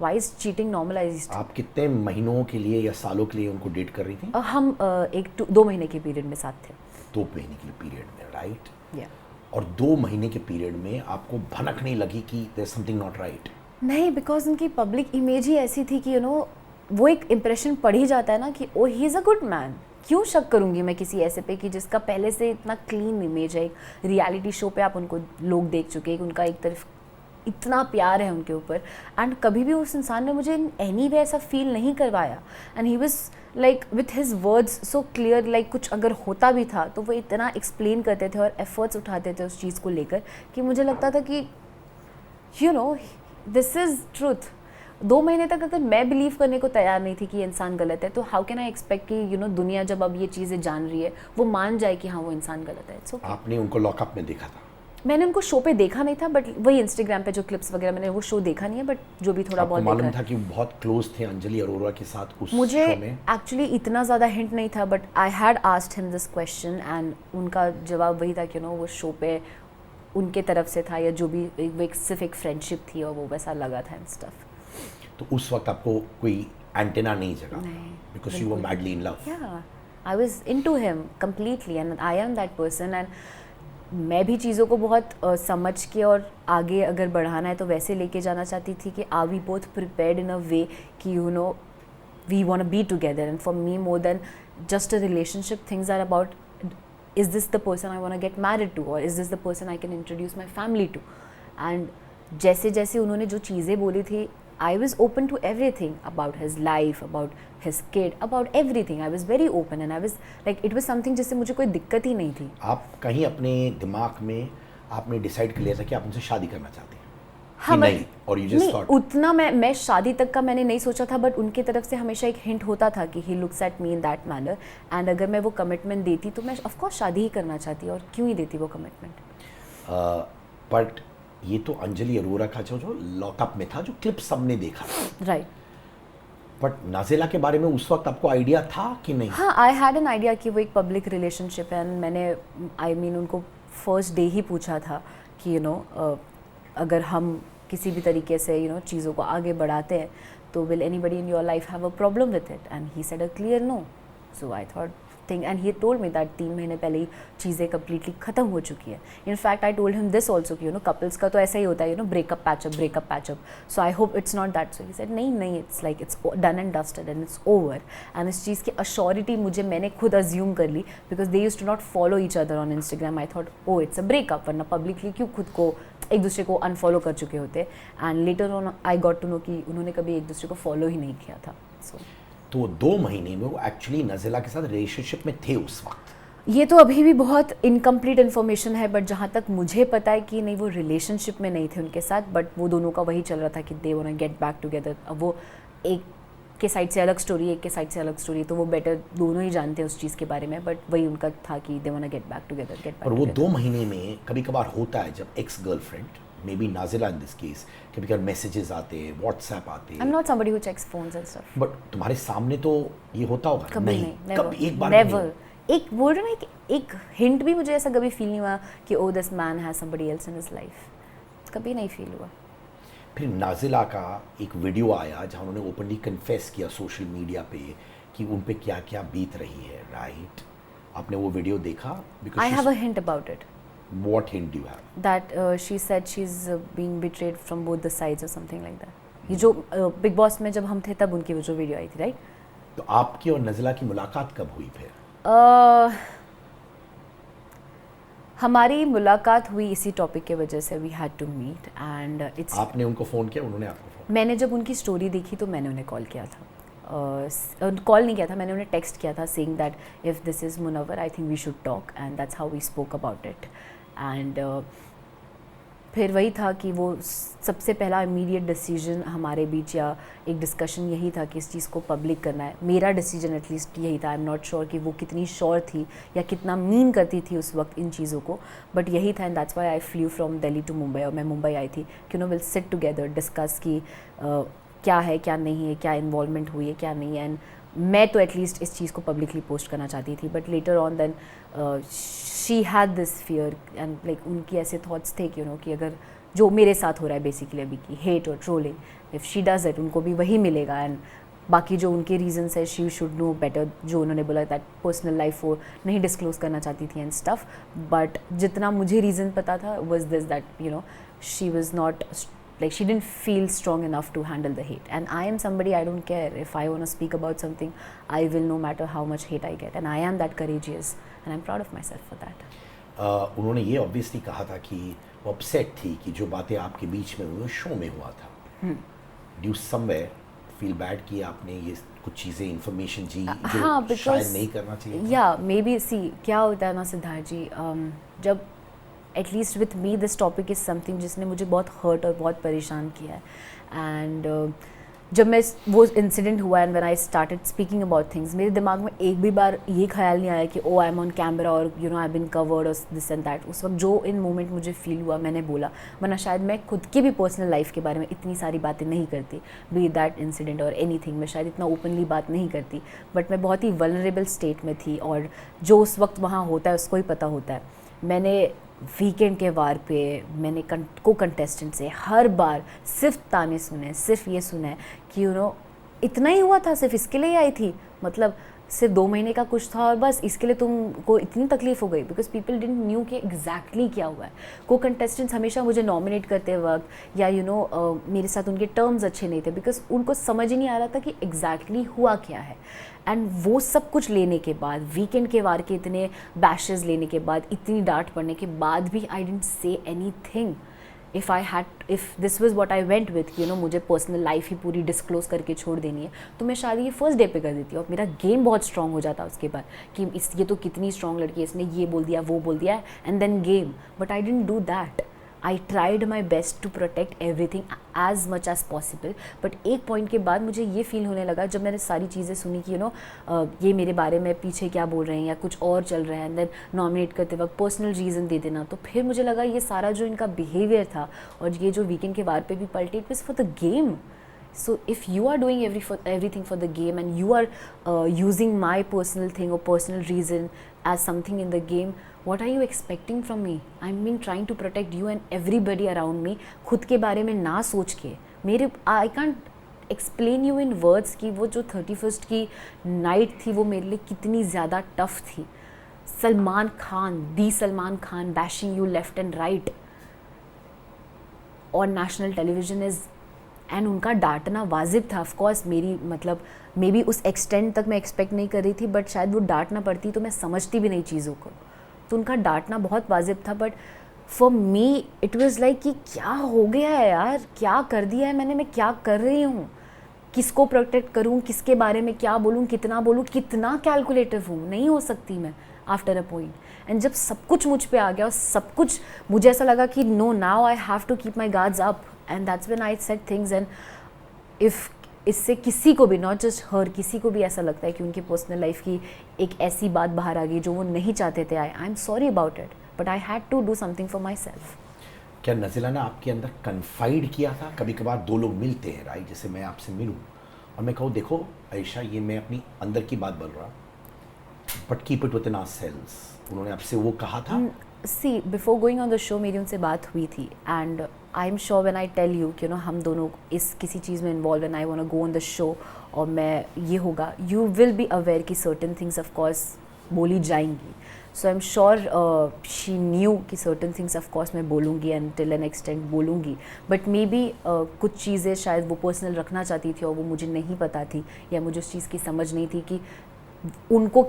Why is cheating normalised? आप कितने महीनों के लिए या सालों के लिए उनको डेट कर रही थी? हम 2 महीने के पीरियड में साथ थे। 2 महीने के पीरियड में, राइट? या और 2 महीने के पीरियड में आपको भनक नहीं लगी कि there is something not right? नहीं, बिकॉज उनकी पब्लिक इमेज ही ऐसी थी कि वो एक इम्प्रेशन पड़ ही जाता है ना कि oh he is a good man. क्यों शक करूंगी मैं किसी ऐसे पे कि जिसका पहले से इतना क्लीन इमेज है? एक रियलिटी शो पे आप उनको लोग देख चुके हैं, उनका एक तरफ इतना प्यार है उनके ऊपर, एंड कभी भी उस इंसान ने मुझे एनी वे ऐसा फील नहीं करवाया, and he was like with his words so clear, like कुछ अगर होता भी था तो वो इतना एक्सप्लेन करते थे और एफर्ट्स उठाते थे उस चीज़ को लेकर कि मुझे लगता था कि दिस इज़ ट्रूथ। 2 महीने तक अगर मैं बिलीव करने को तैयार नहीं थी कि ये इंसान गलत है, तो हाउ कैन आई एक्सपेक्ट कि दुनिया जब अब ये चीज़ें जान रही है वो मान जाए कि हाँ वो इंसान गलत है? It's okay. आपने उनको लॉकअप में देखा था? मैंने उनको शो पे देखा नहीं था, बट वही इंस्टाग्राम पे जो क्लिप्स वगैरह, मैंने वो शो देखा नहीं है, बट जो भी थोड़ा आपको बहुत मालूम देखा था कि वो बहुत क्लोज थे अंजलि अरोरा के साथ उस मुझे शो में? एक्चुअली इतना ज़्यादा हिंट नहीं था, but I had asked him this question and उनका जवाब वही था कि वो शो पे उनके तरफ से था, या जो भी एक सिर्फ एक फ्रेंडशिप थी और वो वैसा लगा था एंड स्टफ। तो उस वक्त आपको कोई एंटेना नहीं जगा? नहीं, because you were madly in love? या I was into him completely and I am that person, and मैं भी चीज़ों को बहुत समझ के और आगे अगर बढ़ाना है तो वैसे लेके जाना चाहती थी कि are we both prepared in a way कि we want to be together, and for me more than just a relationship, things are about is this the person I want to get married to, or is this the person I can introduce my family to? And जैसे जैसे उन्होंने जो चीज़ें बोली थी, I was open to everything about his life, about his kid, about everything. I was very open and I was like, it was something जिससे मुझे कोई दिक्कत ही नहीं थी। आप कहीं अपने दिमाग में आपने डिसाइड कर लिया था कि आप उनसे शादी करना चाहते हैं? हाँ, कि नहीं, और you just नहीं, thought? उतना मैं शादी तक का मैंने नहीं सोचा था, बट उनकी तरफ से हमेशा एक हिंट होता था कि he looks at me in that manner, and अगर मैं वो कमिटमेंट देती तो मैं ऑफकोर्स शादी ही करना चाहती, और क्यों ही देती वो कमिटमेंट। बट ये तो अंजलि अरोरा का जो लॉकअप में था, जो क्लिप सबने देखा, राइट। बट नाज़िला के बारे में उस वक्त आपको आइडिया था कि नहीं? हाँ, आई हैड एन आइडिया कि वो एक पब्लिक रिलेशनशिप है, एंड मैंने उनको फर्स्ट डे ही पूछा था कि अगर हम किसी भी तरीके से चीज़ों को आगे बढ़ाते हैं तो will anybody in your life have a problem with it, and he said a clear no. So I thought thing, and he told me that 3 महीने पहले ही चीज़ें कम्प्लीटली ख़त्म हो चुकी है। In fact I told him this also कि couples का तो ऐसा ही होता है, breakup patchup, so I hope it's not that. So he said नहीं, it's like it's done and dusted and it's over, and इस चीज़ की अश्योरिटी मैंने खुद अज्यूम कर ली, because they used to not follow each other on Instagram. I thought oh it's a breakup, वरना publicly क्यों खुद को एक दूसरे को अनफॉलो कर चुके होते, and later on I got to know कि उन्होंने कभी एक दूसरे को फॉलो ही नहीं किया था। तो 2 महीने में वो एक्चुअली नाज़िला के साथ रिलेशनशिप में थे उस वक्त? ये तो अभी भी बहुत इनकम्प्लीट इन्फॉर्मेशन है, बट जहाँ तक मुझे पता है कि नहीं, वो रिलेशनशिप में नहीं थे उनके साथ, बट वो दोनों का वही चल रहा था कि they want to get back together. अब वो एक के साइड से अलग स्टोरी, एक के साइड से अलग स्टोरी, तो वो बेटर दोनों ही जानते हैं उस चीज़ के बारे में, बट वही उनका था कि they want to get back together. और वो 2 महीने में कभी कभार होता है जब ex girlfriend, maybe Nazila in this case, कभी कभार मैसेजेस आते हैं, व्हाट्सएप आते हैं। I am not somebody who checks phones and stuff. But तुम्हारे सामने तो ये होता होगा? कभी नहीं, कभी एक बार नेवर। एक बोल रहे ना, एक हिंट भी मुझे ऐसा कभी फील नहीं हुआ कि oh this man has somebody else in his life, कभी नहीं फील हुआ। फिर नाज़िला का एक वीडियो आया जहाँ उन्होंने ओपनली कन्फेस किया सोशल मीडिया पे कि उन पे क्या क्या बीत रही है, राइट? आपने वो वीडियो देखा? आई have a hint about it. What hint do you have? That she said she's being betrayed from both the sides or something like that. ये जो बिग बॉस में जब हम थे तब उनकी वो जो वीडियो आई थी, राइट? तो आपकी और नाज़िला की मुलाकात कब हुई फिर? हमारी मुलाकात हुई इसी टॉपिक के वजह से, we had to meet, and it's. आपने उनको फ़ोन किया, उन्होंने आपको फ़ोन? मैंने जब उनकी स्टोरी देखी तो मैंने उन्हें कॉल किया था, कॉल नहीं किया था, मैंने उन्हें टेक्स्ट किया था saying that if this is Munawar I think we should talk, and that's how we spoke about it. And फिर वही था कि वो सबसे पहला इमीडिएट डिसीजन हमारे बीच या एक डिस्कशन यही था कि इस चीज़ को पब्लिक करना है. मेरा डिसीजन एटलीस्ट यही था. आई एम नॉट श्योर कि वो कितनी श्योर थी या कितना मीन करती थी उस वक्त इन चीज़ों को, बट यही था. And that's why I flew from Delhi to Mumbai. और मैं मुंबई आई थी कि विल सिट टुगेदर, डिस्कस की क्या है क्या नहीं है, क्या इन्वॉल्वमेंट हुई है क्या नहीं है. एंड मैं तो एटलीस्ट इस चीज़ को पब्लिकली पोस्ट करना चाहती थी, but later on then she had this fear and like उनकी ऐसे थॉट्स थे कि कि अगर जो मेरे साथ हो रहा है बेसिकली अभी की हेट और trolling, if she does it उनको भी वही मिलेगा. एंड बाकी जो उनके रीजंस है शी शुड नो बेटर, जो उन्होंने बोला दैट पर्सनल लाइफ वो नहीं डिस्क्लोज करना चाहती थी एंड स्टफ. बट जितना मुझे रीज़न पता था was this that she was not like she didn't feel strong enough to handle the hate. And I am somebody, I don't care if I want to speak about something, I will, no matter how much hate I get, and I am that courageous and I'm proud of myself for that. उन्होंने ये obviously कहा था कि वो upset थी कि जो बातें आपके बीच में हुई वो शो में हुआ था. ड्यू समवेयर फील बैड कि आपने ये कुछ चीज़ें इन्फॉर्मेशन जी जो हाँ, शायद नहीं करना चाहिए. या मे बी सी क्या होता है ना सिद्धार्थ जी, जब at least with me this topic is something जिसने मुझे बहुत हर्ट और बहुत परेशान किया है. एंड जब मैं वो इंसिडेंट हुआ and when I started speaking about things, मेरे दिमाग में एक भी बार ये ख्याल नहीं आया कि ओ आई एम ऑन कैमरा और आई बीन कवर्ड और दिस एंड दैट. उस वक्त जो इन मोमेंट मुझे फील हुआ मैंने बोला, वरना शायद मैं खुद की भी पर्सनल लाइफ के बारे में इतनी सारी बातें नहीं करती, बी दैट इंसिडेंट और एनीथिंग. मैं शायद इतना ओपनली बात नहीं करती, बट मैं बहुत ही वल्नरेबल स्टेट में थी और जो उस वक्त वहाँ होता है उसको ही पता होता है. मैंने वीकेंड के वार पे मैंने को कंटेस्टेंट से हर बार सिर्फ ताने सुने, सिर्फ ये सुना है कि इतना ही हुआ था, सिर्फ इसके लिए आई थी, मतलब सिर्फ 2 महीने का कुछ था और बस इसके लिए तुमको इतनी तकलीफ हो गई. बिकॉज पीपल डिडंट न्यू कि एग्जैक्टली क्या हुआ है. को कंटेस्टेंट्स हमेशा मुझे नॉमिनेट करते वक्त या मेरे साथ उनके टर्म्स अच्छे नहीं थे बिकॉज उनको समझ ही नहीं आ रहा था कि एग्जैक्टली हुआ क्या है. एंड वो सब कुछ लेने के बाद, वीकेंड के वार के इतने बैशेस लेने के बाद, इतनी डांट पड़ने के बाद भी I didn't say anything. If this was what I went with मुझे पर्सनल लाइफ ही पूरी डिस्क्लोज करके छोड़ देनी है, तो मैं शायद ये फर्स्ट डे पे कर देती और मेरा गेम बहुत स्ट्रॉन्ग हो जाता उसके बाद कि ये तो कितनी स्ट्रॉन्ग लड़की है, इसने ये बोल दिया वो बोल दिया and then game. But I didn't do that. I tried my best to protect everything as much as possible. But एक पॉइंट के बाद मुझे ये फील होने लगा जब मैंने सारी चीज़ें सुनी कि ये मेरे बारे में पीछे क्या बोल रहे हैं या कुछ और चल रहा है एंड देन नॉमिनेट करते वक्त पर्सनल रीज़न दे देना, तो फिर मुझे लगा ये सारा जो इनका बिहेवियर था और ये जो वीकेंड के वार पे भी पलटे, it was for the game. So if you are doing everything for the game and you are using my personal thing or personal reason as something in the game, what are you expecting from me? I'm been trying to protect you and everybody around me. खुद के बारे में ना सोच के I can't explain you in words कि वो जो 31st की नाइट थी वो मेरे लिए कितनी ज़्यादा टफ थी. Salman Khan bashing you left and right on national television is, and उनका डांटना वाजिब था. ऑफकोर्स मेरी मतलब मे बी उस एक्सटेंट तक मैं एक्सपेक्ट नहीं कर रही थी, बट शायद वो डांटना पड़ती तो मैं समझती भी नहीं चीज़ों को, तो उनका डांटना बहुत वाजिब था. But for me it was like कि क्या हो गया है यार, क्या कर दिया है मैंने, मैं क्या कर रही हूँ, किसको प्रोटेक्ट करूँ, किसके बारे में क्या बोलूँ, कितना कैलकुलेटिव हूँ. नहीं हो सकती मैं आफ्टर अ पॉइंट. एंड जब सब कुछ मुझ पे आ गया और सब कुछ मुझे ऐसा लगा कि no, now I have to keep my guards up. And that's when I said things. And if इससे किसी को भी, नॉट जस्ट हर, किसी को भी ऐसा लगता है कि उनकी पर्सनल लाइफ की एक ऐसी बात बाहर आ गई जो वो नहीं चाहते थे, I am sorry about it, but I had to do something for myself. क्या नज़ीला ने आपके अंदर कन्फाइड किया था? कभी कभार 2 लोग मिलते हैं राइट, जैसे मैं आपसे मिलूँ और मैं कहूँ देखो आयशा ये मैं अपनी अंदर की बात बोल रहा, but keep it within ourselves. उन्होंने आपसे वो कहा था? See before going on the show मेरी उनसे बात हुई थी and I am sure when I tell you कि हम दोनों इस किसी चीज़ में involve and I want to go on the show और मैं ये होगा, यू विल बी अवेयर कि सर्टन थिंग्स ऑफ कोर्स बोली जाएंगी. So I am sure she new कि सर्टन थिंग्स ऑफ कोर्स मैं बोलूँगी एंड टिल एन एक्सटेंट बोलूँगी, बट मे बी कुछ चीज़ें शायद वो पर्सनल रखना चाहती थी और वो मुझे नहीं पता थी या मुझे उस चीज़ की समझ नहीं थी कि उनको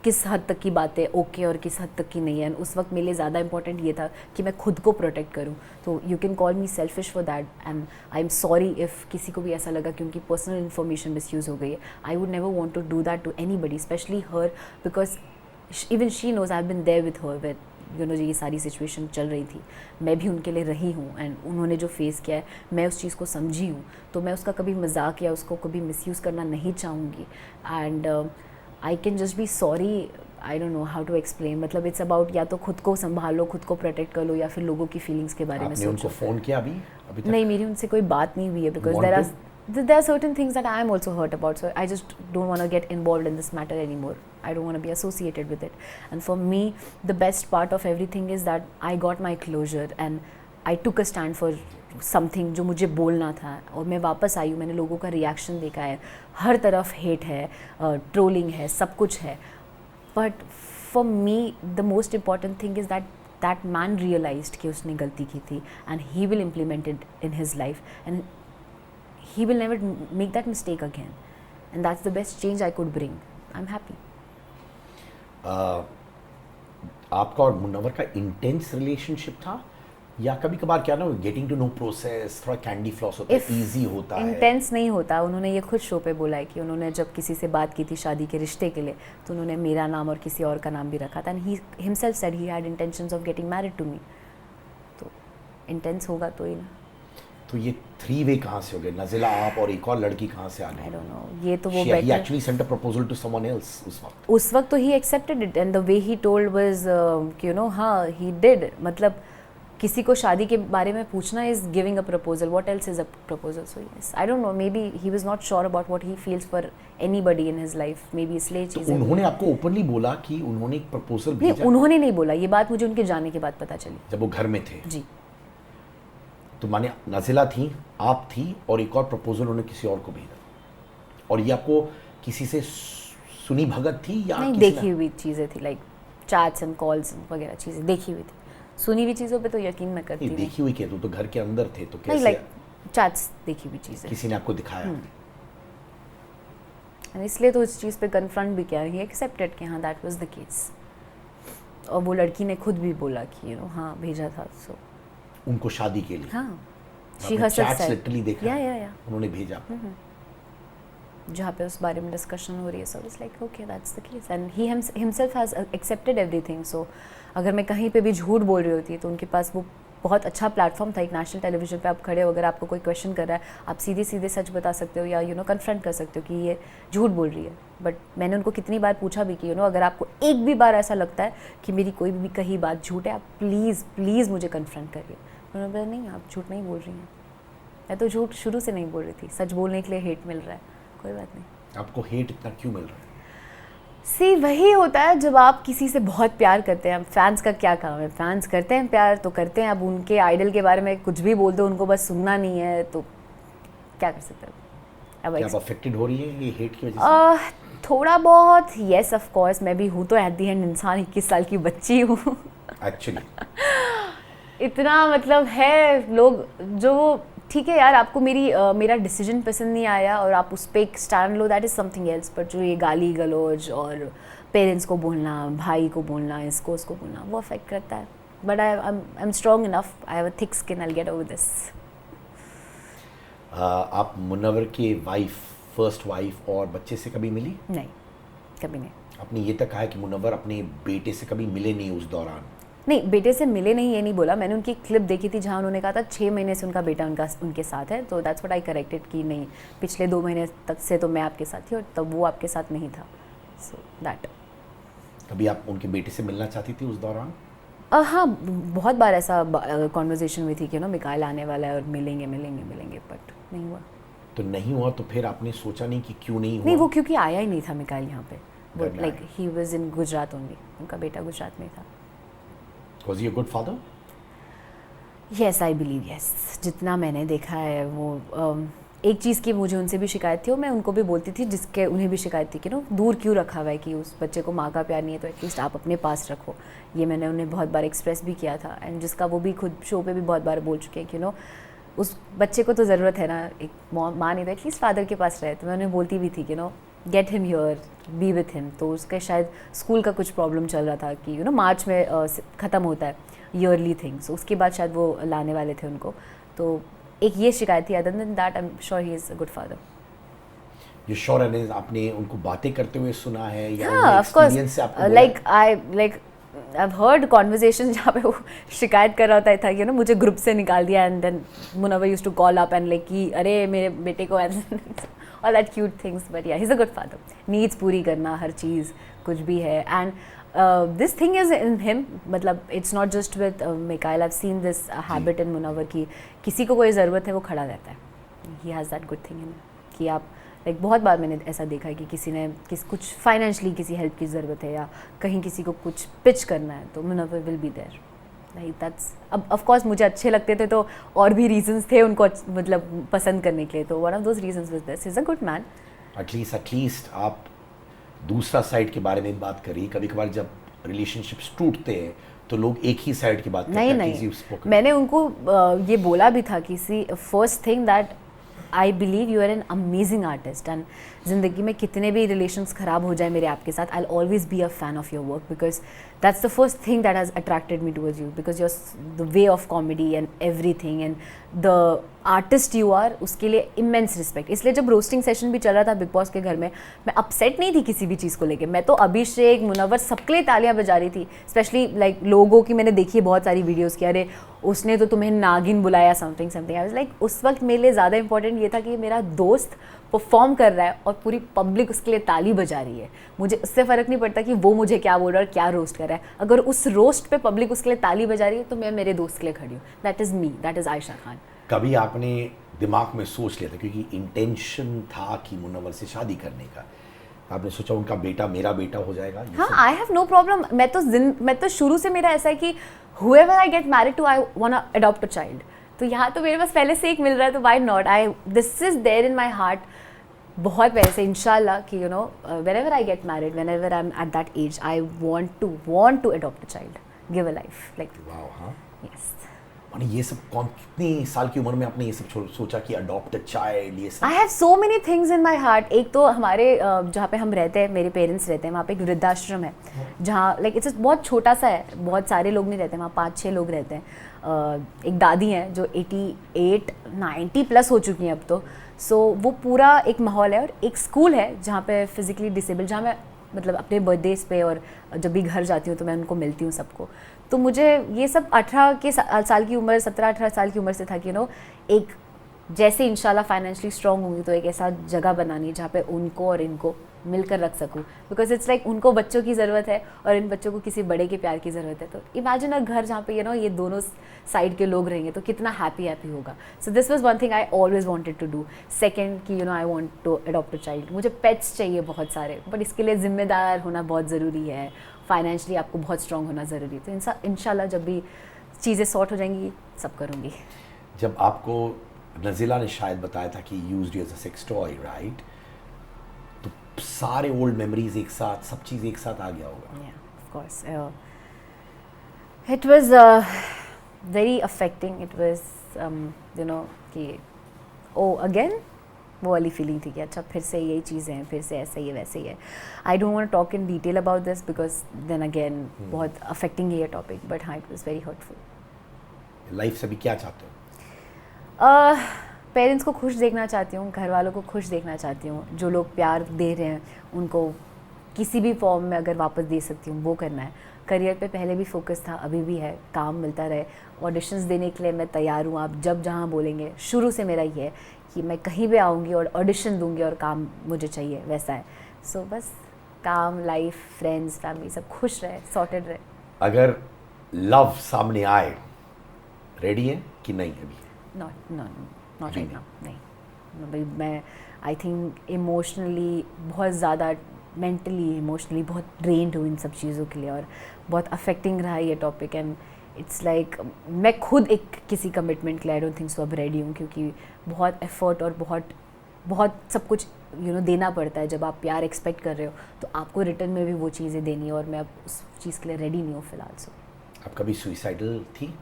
किस हद तक की बातें ओके और किस हद तक की नहीं है. एंड उस वक्त मेरे लिए ज़्यादा इंपॉर्टेंट ये था कि मैं खुद को प्रोटेक्ट करूँ. तो you can call me selfish for that and I am sorry if किसी को भी ऐसा लगा कि उनकी पर्सनल इन्फॉर्मेशन मिसयूज़ हो गई है. I would never want to do that to anybody, especially her, because even she knows I have been there with her ये सारी सिचुएशन चल रही थी, मैं भी उनके लिए रही हूँ एंड उन्होंने जो फेस किया है मैं उस चीज़ को समझी हूँ, तो मैं उसका कभी मजाक या उसको कभी मिसयूज़ करना नहीं चाहूँगी. And I can just be sorry, I don't know how to explain. मतलब इट्स अबाउट या तो खुद को संभालो, खुद को प्रोटेक्ट कर लो, या फिर लोगों की फीलिंग्स के बारे में आपने उनको सोचो. फोन किया अभी तक? नहीं, मेरी उनसे कोई बात नहीं हुई है because Want there are certain things that I am also hurt about, so I just don't want to get involved in this matter anymore. I don't want to be associated with it. And for me, the best part of everything is that I got my closure and I took a stand for something जो मुझे बोलना था, और मैं वापस आई हूँ. मैंने लोगों का रिएक्शन देखा है, हर तरफ हेट है, ट्रोलिंग है, सब कुछ है. But for me the most important thing is that man realised कि उसने गलती की थी and he will implement it in his life and he will never make that mistake again, and that's the best change I could bring. I'm happy. आपका और मुनव्वर का intense relationship था, या कभी कभार क्या ना गेटिंग टू नो प्रोसेस थोड़ा कैंडी फ्लॉस होता है, इजी होता है? इंटेंस नहीं होता. उन्होंने ये खुद शो पे बोला है कि उन्होंने जब किसी से बात की थी शादी के रिश्ते के लिए, तो उन्होंने मेरा नाम और किसी और का नाम भी रखा था, and he himself said he had intentions of getting married to me. तो इंटेंस होगा तो ही ना. तो ये 3 वे कहाँ से हो गए? नज़िला, आप और एक और लड़की कहाँ से आ गई? आई डोंट नो. ये तो वो He better. actually sent a proposal to someone else उस वक्त तो he accepted it, and the way he told was हाँ ही डिड. मतलब किसी को शादी के बारे में पूछना is giving a proposal. What else is a proposal? So yes, I don't no, may be he was not sure about what he feels for anybody in his life. May be इसलिए तो चीजें. उन्होंने आपको openly बोला कि उन्होंने एक proposal नहीं, भेजा? उन्होंने नहीं बोला. ये बात मुझे उनके जाने के बाद पता चली. जब वो घर में थे? जी. तो माने नज़िला थी, आप थी, और एक और प्रपोजल उन्होंने किसी और को भेजा, और ये आपको किसी से सुनी भगत थी या नहीं, देखी हुई चीज़ें थी, लाइक चैट्स एंड कॉल्स वगैरह चीज़ें देखी हुई थी. सुनी हुई चीज़ों पे तो यकीन मैं करती नहीं, नहीं. देखी हुई क्या? तो घर के अंदर थे तो नहीं, कैसे? लाइक चैट्स देखी हुई चीज़ें. किसी ने आपको दिखाया? And इसलिए तो इस चीज़ पे कन्फ्रंट भी किया. ही एक्सेप्टेड कि हाँ दैट वाज द केस, और वो लड़की ने खुद भी बोला कि हाँ भेजा था. सो उनको शादी के लिए? हाँ, आपने chats literally देखा? या उन्होंने भेजा? जहाँ पे उस बारे में डिस्कशन हो रही है. So it's like okay, that's the case, and he himself has accepted everything. सो अगर मैं कहीं पे भी झूठ बोल रही होती तो उनके पास वो बहुत अच्छा प्लेटफॉर्म था. एक नेशनल टेलीविजन पे आप खड़े हो, अगर आपको कोई क्वेश्चन कर रहा है, आप सीधे सीधे सच बता सकते हो, या कन्फ्रंट कर सकते हो कि ये झूठ बोल रही है. बट मैंने उनको कितनी बार पूछा भी कि अगर आपको एक भी बार ऐसा लगता है कि मेरी कोई भी कही बात झूठ है, आप प्लीज़ प्लीज़ मुझे कन्फ्रंट करिए. उन्होंने बोला नहीं, आप झूठ नहीं बोल रही हैं. मैं तो झूठ शुरू से नहीं बोल रही थी, सच बोलने के लिए हेट मिल रहा है. कोई बात नहीं. आपको हेट इतना क्यों मिल रहा है? सी वही होता है जब आप किसी से बहुत प्यार करते हैं. फैंस का क्या काम है, फैंस करते हैं प्यार तो करते हैं. अब उनके आइडल के बारे में कुछ भी बोल दो, उनको बस सुनना नहीं है, तो क्या कर सकते हैं. अब क्या आप अफेक्टेड हो रही है ये हेट की वजह से? थोड़ा बहुत येस ऑफ कोर्स. मैं भी हूँ तो एट दी एंड इंसान, 21 साल की बच्ची हूँ. एक्चुअली इतना मतलब है लोग जो, ठीक है यार, आपको मेरा डिसीजन पसंद नहीं आया और आप उस पर एक stand low, that is something else. But जो ये गाली गलौज और पेरेंट्स को बोलना, भाई को बोलना, इसको उसको बोलना, वो अफेक्ट करता है. But I am strong enough, I have a thick skin, I will get over this. आप मुनव्वर के वाइफ, फर्स्ट वाइफ और बच्चे से कभी मिली? नहीं, कभी नहीं. आपने ये तक कहा है कि मुनव्वर अपने बेटे से कभी मिले नहीं उस दौरान? नहीं, बेटे से मिले नहीं, ये नहीं बोला. मैंने उनकी क्लिप देखी थी जहाँ उन्होंने कहा था 6 महीने से उनका बेटा उनके साथ है. तो दैट्स व्हाट आई करेक्टेड कि नहीं, पिछले 2 महीने तक से तो मैं आपके साथ थी और तब वो आपके साथ नहीं था. So that. कभी आप उनके बेटे से मिलना चाहती थी उस दौरान? हाँ, बहुत बार ऐसा कॉन्वर्जेशन हुई थी कि मिकाइल आने वाला है और मिलेंगे, बट नहीं हुआ. तो नहीं हुआ तो फिर आपने सोचा नहीं कि क्यों नहीं हुआ? नहीं, वो क्योंकि आया ही नहीं था मिकाइल यहाँ पे. घर में लाइक आया। He was in Gujarat only. उनका बेटा गुजरात में था. Was he a good father? Yes, I believe yes. जितना मैंने देखा है वो एक चीज़ की मुझे उनसे भी शिकायत थी और मैं उनको भी बोलती थी, जिसके उन्हें भी शिकायत थी कि दूर क्यों रखा हुआ है, कि उस बच्चे को माँ का प्यार नहीं है तो एटलीस्ट आप अपने पास रखो. ये मैंने उन्हें बहुत बार एक्सप्रेस भी किया था, एंड जिसका वो भी खुद शो पे भी बहुत बार बोल चुके हैं कि उस बच्चे को तो ज़रूरत है ना, एक माँ नहीं तो एटलीस्ट फादर के पास रहे. तो मैं उन्हें बोलती भी थी कि get him here, B with him. तो उसके शायद स्कूल का कुछ प्रॉब्लम चल रहा था कि मार्च में ख़त्म होता है ईयरली थिंग्स, उसके बाद शायद वो लाने वाले थे उनको. तो एक ये शिकायत थी. Other than that I am sure he is a good father. You sure? आपने उनको बातें करते हुए सुना है या हाँ, ऑफ कोर्स. एक्सपीरियंस से आपको लाइक I've heard conversations जहाँ पे वो शिकायत कर रहा था कि ना मुझे ग्रुप से निकाल दिया and then Munawar used to call up and like कि अरे मेरे बेटे को all that cute things, but yeah, he's a good father. Needs पूरी करना हर चीज़ कुछ भी है and this thing is in him. मतलब it's not just with Mikhail. I've seen this habit in Munawar कि किसी को कोई ज़रूरत है वो खड़ा रहता है. He has that good thing in him कि आप लाइक बहुत बार मैंने ऐसा देखा है कि किसी ने कुछ फाइनेंशियली किसी हेल्प की ज़रूरत है या कहीं किसी को कुछ पिच करना है तो Munawar will be there. Like that's अब ऑफ कोर्स मुझे अच्छे लगते थे तो और भी रीजंस थे उनको मतलब पसंद करने के लिए. तो one of those reasons was this. Is a good man. At least आप दूसरा साइड के बारे में बात करिए. कभी कभार जब रिलेशनशिप्स टूटते हैं तो लोग एक ही साइड की बात करते हैं. नहीं मैंने उनको ये बोला भी था कि see first thing that I believe you are an amazing artist and ज़िंदगी में कितने भी रिलेशंस ख़राब हो जाए मेरे आपके साथ, I always be a fan of your work because that's the first thing that has attracted me towards you because your the way of comedy and everything and the artist you are, उसके लिए immense respect. इसलिए जब roasting session भी चल रहा था big boss के घर में मैं अपसेट नहीं थी किसी भी चीज़ को लेके. मैं तो अभिषेक मुनव्वर सबके लिए तालियां बजा रही थी. स्पेशली लाइक लोगों की मैंने देखी है बहुत सारी वीडियोज़ की, अरे उसने तो तुम्हें नागिन बुलाया something something. I was like उस वक्त मेरे लिए ज़्यादा इंपॉर्टेंट ये था कि मेरा दोस्त परफॉर्म कर रहा है और पूरी पब्लिक उसके लिए ताली बजा रही है. मुझे उससे फ़र्क नहीं पड़ता कि वो मुझे क्या बोल रहा है और क्या रोस्ट कर रहा है. अगर उस रोस्ट पे पब्लिक उसके लिए ताली बजा रही है तो मैं मेरे दोस्त के लिए खड़ी हूँ. That is me, that is Ayesha Khan. कभी आपने दिमाग में सोच लिया था, क्योंकि इंटेंशन था कि मुनव्वर से शादी करने का, आपने सोचा उनका बेटा मेरा बेटा हो जाएगा? हाँ, आई हैव नो प्रॉब्लम. मैं तो शुरू से मेरा ऐसा है कि whoever I get married to, I wanna adopt a child. तो यहाँ तो मेरे पास पहले से एक मिल रहा है तो why not? This is there in my heart. बहुत पहले से इंशाल्लाह कि you know whenever I get married, whenever I'm at that age, I want to adopt a child, give a life like. वाह. हाँ. Yes. माने ये सब कितनी साल की उम्र में आपने ये सब सोचा कि अडॉप्ट अ चाइल्ड? ये सब I have so many things in my heart. एक तो हमारे जहाँ पे हम रहते हैं, मेरे पेरेंट्स रहते हैं, वहाँ पे एक वृद्धाश्रम है जहाँ लाइक इट्स बहुत छोटा सा है, बहुत सारे लोग नहीं रहते वहाँ, 5-6 लोग रहते हैं. एक दादी हैं जो 88-90 प्लस हो चुकी हैं अब तो. सो वो पूरा एक माहौल है और एक स्कूल है जहाँ पे फिजिकली डिसेबल, जहाँ मैं मतलब अपने बर्थडेज पे और जब भी घर जाती हूँ तो मैं उनको मिलती हूँ सबको. तो मुझे ये सब 18 साल की उम्र, 17-18 साल की उम्र से था कि यू नो एक जैसे इंशाल्लाह फाइनेंशियली स्ट्रॉन्ग होंगी तो एक ऐसा जगह बनानी जहाँ पे उनको और इनको मिलकर रख सकूँ. बिकॉज इट्स लाइक उनको बच्चों की ज़रूरत है और इन बच्चों को किसी बड़े के प्यार की ज़रूरत है. तो इमेजिन अ घर जहाँ पे यू नो ये दोनों साइड के लोग रहेंगे तो कितना हैप्पी होगा. So this was one thing I always wanted to do. Second कि you know I want to adopt a child. मुझे पेट्स चाहिए बहुत सारे, बट इसके लिए ज़िम्मेदार होना बहुत ज़रूरी है. फाइनेंशियली आपको बहुत स्ट्रॉन्ग होना ज़रूरी है. तो इंशाल्लाह जब भी चीज़ें सॉर्ट हो जाएंगी सब करूँगी. जब आपको नज़ीला ने शायद बताया था कि used you as a sex toy, right? तो सारे ओल्ड मेमोरीज एक साथ, सब चीज़ एक साथ आ गया होगा. Yeah, of course. It was very affecting. It was you know कि again वो वाली फीलिंग थी कि अच्छा फिर से यही चीज़ें हैं, फिर से ऐसा ही है वैसे ही है. I don't want to talk in detail about this because then again बहुत अफेक्टिंग है ये टॉपिक, बट हाँ it was very hurtful. Life से भी क्या चाहते हो? पेरेंट्स को खुश देखना चाहती हूँ, घर वालों को खुश देखना चाहती हूँ. जो लोग प्यार दे रहे हैं उनको किसी भी फॉर्म में अगर वापस दे सकती हूँ वो करना है. करियर पे पहले भी फोकस था, अभी भी है. काम मिलता रहे. ऑडिशंस देने के लिए मैं तैयार हूँ. आप जब जहाँ बोलेंगे, शुरू से मेरा ये है कि मैं कहीं भी आऊँगी और ऑडिशन दूँगी और काम मुझे चाहिए, वैसा है. सो बस काम, लाइफ, फ्रेंड्स, फैमिली सब खुश रहे, सॉर्टेड रहे. अगर लव सामने आए, रेडी है कि नहीं अभी? Not right now. नहीं, मैं आई थिंक इमोशनली बहुत ज़्यादा, मेंटली इमोशनली बहुत ड्रेन्ड हूँ इन सब चीज़ों के लिए और बहुत अफेक्टिंग रहा ये टॉपिक. एंड इट्स लाइक मैं खुद एक किसी कमिटमेंट के लिए आई डोंट थिंक सो अब रेडी हूँ, क्योंकि बहुत एफर्ट और बहुत सब कुछ यू नो देना पड़ता है. जब आप प्यार एक्सपेक्ट कर रहे हो तो आपको रिटर्न में भी वो चीज़ें देनी है और मैं अब उस चीज़ के लिए रेडी नहीं हूँ फ़िलहाल. सो आप कभी सुइसाइडल थी?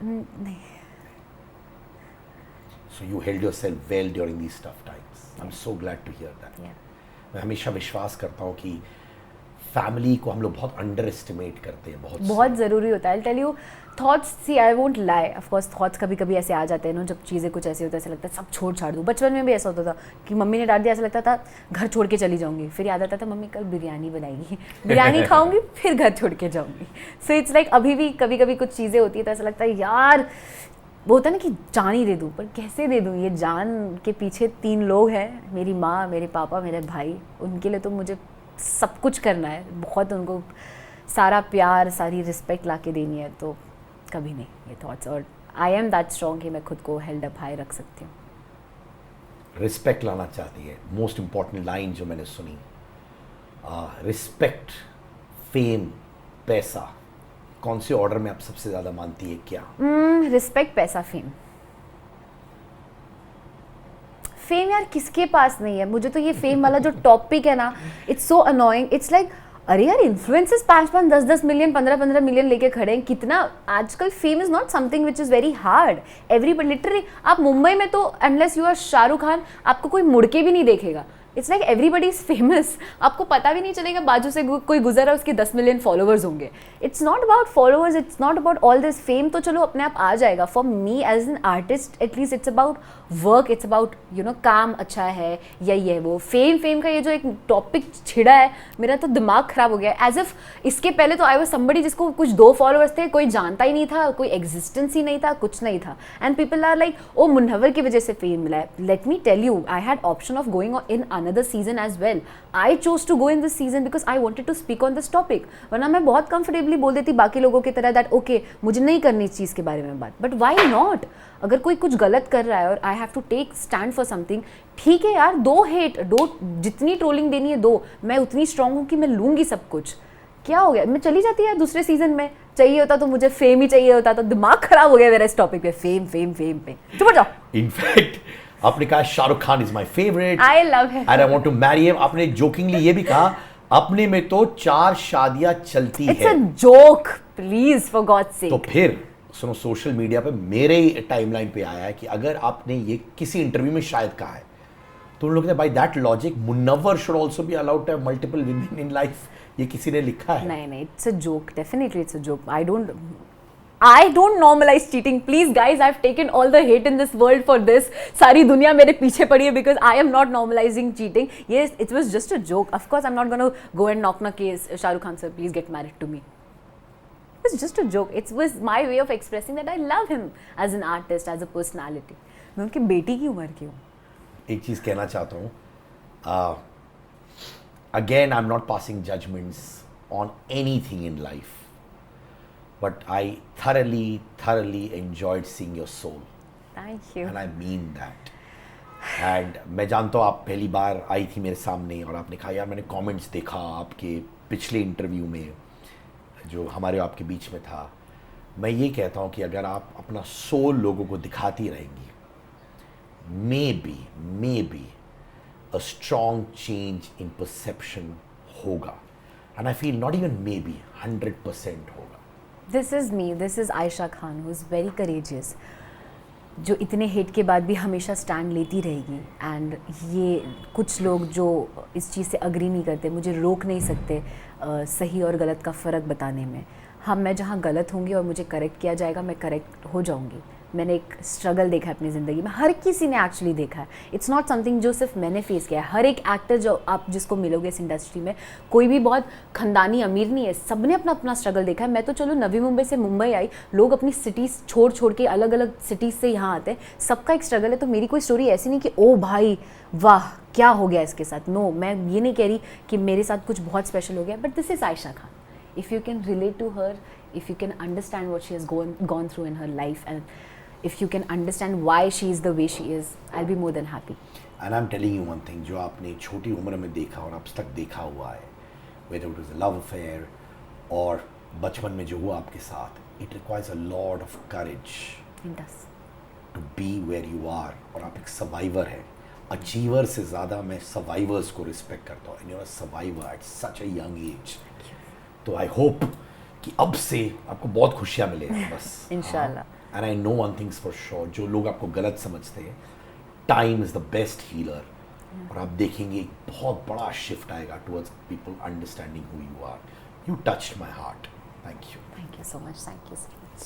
नहीं. So you held yourself well during these tough times. I'm so glad to hear that. Yeah. मैं हमेशा विश्वास करता हूँ कि फैमिली को हम लोग बहुत अंडर एस्टिमेट करते हैं, बहुत ज़रूरी होता है। I tell you thoughts, see I won't lie, of course thoughts कभी कभी ऐसे आ जाते हैं ना, जब चीज़ें कुछ ऐसे होता है, ऐसा लगता है सब छोड़ छाड़ दूँ। बचपन में भी ऐसा होता था कि मम्मी ने डांट दिया, ऐसा लगता था घर छोड़ के चली जाऊँगी, फिर याद आता था मम्मी कल बिरयानी बनाएगी, बिरयानी खाऊंगी फिर घर छोड़ के जाऊँगी। सो इट्स लाइक अभी भी कभी कभी कुछ चीज़ें होती है तो ऐसा लगता है यार वो होता है ना कि जान ही दे दूँ, पर कैसे दे दूँ, ये जान के पीछे 3 लोग हैं, मेरी माँ, मेरे पापा, मेरे भाई, उनके लिए तो मुझे सब कुछ करना है, बहुत उनको सारा प्यार, सारी रिस्पेक्ट ला के देनी है, तो कभी नहीं ये थॉट्स। और आई एम दैट स्ट्रॉन्ग कि मैं खुद को हेल्ड अप हाई रख सकती हूँ। रिस्पेक्ट लाना चाहती है, मोस्ट इंपॉर्टेंट लाइन जो मैंने सुनी, रिस्पेक्ट, फेम, पैसा, कौन से ऑर्डर में आप सबसे ज्यादा मानती है क्या? रिस्पेक्ट, पैसा, फेम। फेम यार किसके पास नहीं है, मुझे तो ये फेम वाला जो टॉपिक है ना, it's so annoying. It's like अरे यार इन्फ्लुएंसर्स 5-5, 10-10 मिलियन, 15-15 मिलियन लेके खड़े हैं, कितना आजकल fame is not something which is very hard. Everybody literally, आप मुंबई में तो unless you are Shahrukh Khan, आपको कोई मुड़ के भी नहीं देखेगा। It's like everybody is famous, आपको पता भी नहीं चलेगा बाजू से कोई गुजरा, उसके 10 मिलियन फॉलोअर्स होंगे। It's not about followers, it's not about all this. Fame तो चलो अपने आप आ जाएगा। For me as an artist at least it's about work, it's about you know काम अच्छा है या ये वो। फेम का ये जो एक टॉपिक छिड़ा है, मेरा तो दिमाग खराब हो गया। एज इफ इसके पहले तो आई वाज समबडी जिसको कुछ 2 फॉलोअर्स थे, कोई जानता ही नहीं था, कोई एग्जिस्टेंस ही नहीं था, कुछ नहीं था, and people are like oh Munawar की वजह से फेम मिला है। Let me tell you, I had option of going in another season as well. I chose to go in this season because I wanted to speak on this topic. वरना मैं बहुत comfortably बोल देती बाकी लोगों की तरह that okay मुझे नहीं करनी इस चीज़ के बारे में बात, but why not? अगर कोई कुछ गलत कर रहा है और I have to take stand for something, ठीक है यार, दो हेट, दो जितनी ट्रोलिंग देनी है दो, मैं उतनी स्ट्रांग हूँ कि मैं लूँगी सब कुछ। क्या हो गया, मैं चली जाती है दूसरे सीजन में। चाहिए होता तो मुझे फेम ही चाहिए होता, तो दिमाग खराब हो गया मेरा इस टॉपिक पे, फेम पे। चुप हो जाओ। इनफैक्ट आपने कहा Shahrukh Khan is my favourite, I love him and I want to marry him. आपने जोकिंगली ये भी कहा अपने में तो 4 शादियां चलती है। It's a joke, please for God's sake. तो फिर सुनो, सोशल मीडिया पे मेरे टाइमलाइन पे आया है कि अगर आपने ये किसी इंटरव्यू में शायद कहा है, तो उन लोगों ने by that logic Munawar should also be allowed to have multiple women in life, ये किसी ने लिखा है। नहीं, it's a joke, definitely it's a joke. I don't normalize cheating. Please guys, I've taken all the hate in this world for this. सारी दुनिया मेरे पीछे पड़ी है because I am not normalizing cheating. Yes, it was just a joke. Of course, I'm not going to go and knock na case. Shahrukh Khan sir, please get married to me. It was just a joke. It was my way of expressing that I love him as an artist, as a personality. मैं उनकी बेटी की उम्र की हूँ। एक चीज कहना चाहता हूँ, again I'm not passing judgments on anything in life. But I thoroughly enjoyed seeing your soul. Thank you. And I mean that. And मैं जानता हूँ आप पहली बार आई थी मेरे सामने और आपने कहा यार मैंने कमेंट्स देखा आपके पिछले इंटरव्यू में जो हमारे आपके बीच में था। मैं ये कहता हूँ कि अगर आप अपना सोल लोगों को दिखाती रहेंगी, may be a strong change in perception होगा. And I feel not even maybe, 100% होगा. This is me. This is Aisha Khan, who is very courageous. जो इतने हेट के बाद भी हमेशा स्टैंड लेती रहेगी। एंड ये कुछ लोग जो इस चीज़ से अग्री नहीं करते, मुझे रोक नहीं सकते सही और गलत का फ़र्क बताने में। हाँ, मैं जहाँ गलत होंगी और मुझे करेक्ट किया जाएगा, मैं करेक्ट हो जाऊँगी। मैंने एक स्ट्रगल देखा है अपनी ज़िंदगी में, हर किसी ने एक्चुअली देखा है। इट्स नॉट समथिंग जो सिर्फ मैंने फेस किया है। हर एक एक्टर जो आप जिसको मिलोगे इस इंडस्ट्री में, कोई भी बहुत ख़ानदानी अमीर नहीं है, सब ने अपना अपना स्ट्रगल देखा है। मैं तो चलो नवी मुंबई से मुंबई आई, लोग अपनी सिटीज़ छोड़ के अलग अलग सिटीज़ से यहाँ आते हैं, सबका एक स्ट्रगल है। तो मेरी कोई स्टोरी ऐसी नहीं कि ओ भाई वाह क्या हो गया इसके साथ। नो, मैं ये नहीं कह रही कि मेरे साथ कुछ बहुत स्पेशल हो गया, but this is Ayesha Khan. If you can relate to her, if you can understand what she has gone through in her life, and if you can understand why she is the way she is, I'll be more than happy. And I'm telling you one thing, जो आपने छोटी उम्र में देखा और अब तक देखा हुआ है, whether it was a love affair और बचपन में जो हुआ आपके साथ, it requires a lot of courage. It does. To be where you are. और आप एक survivor है. Achiever से ज़्यादा मैं survivors को respect करता हूँ. And you're a survivor at such a young age. तो आई होप कि अब से आपको बहुत खुशियाँ मिले बस इंशाल्लाह. And I know one things for sure, जो लोग आपको गलत समझते हैं, time is the best healer. और आप देखेंगे एक बहुत बड़ा शिफ्ट आएगा towards people understanding who you are. You touched my heart. Thank you. Thank you so much. Thank you so much.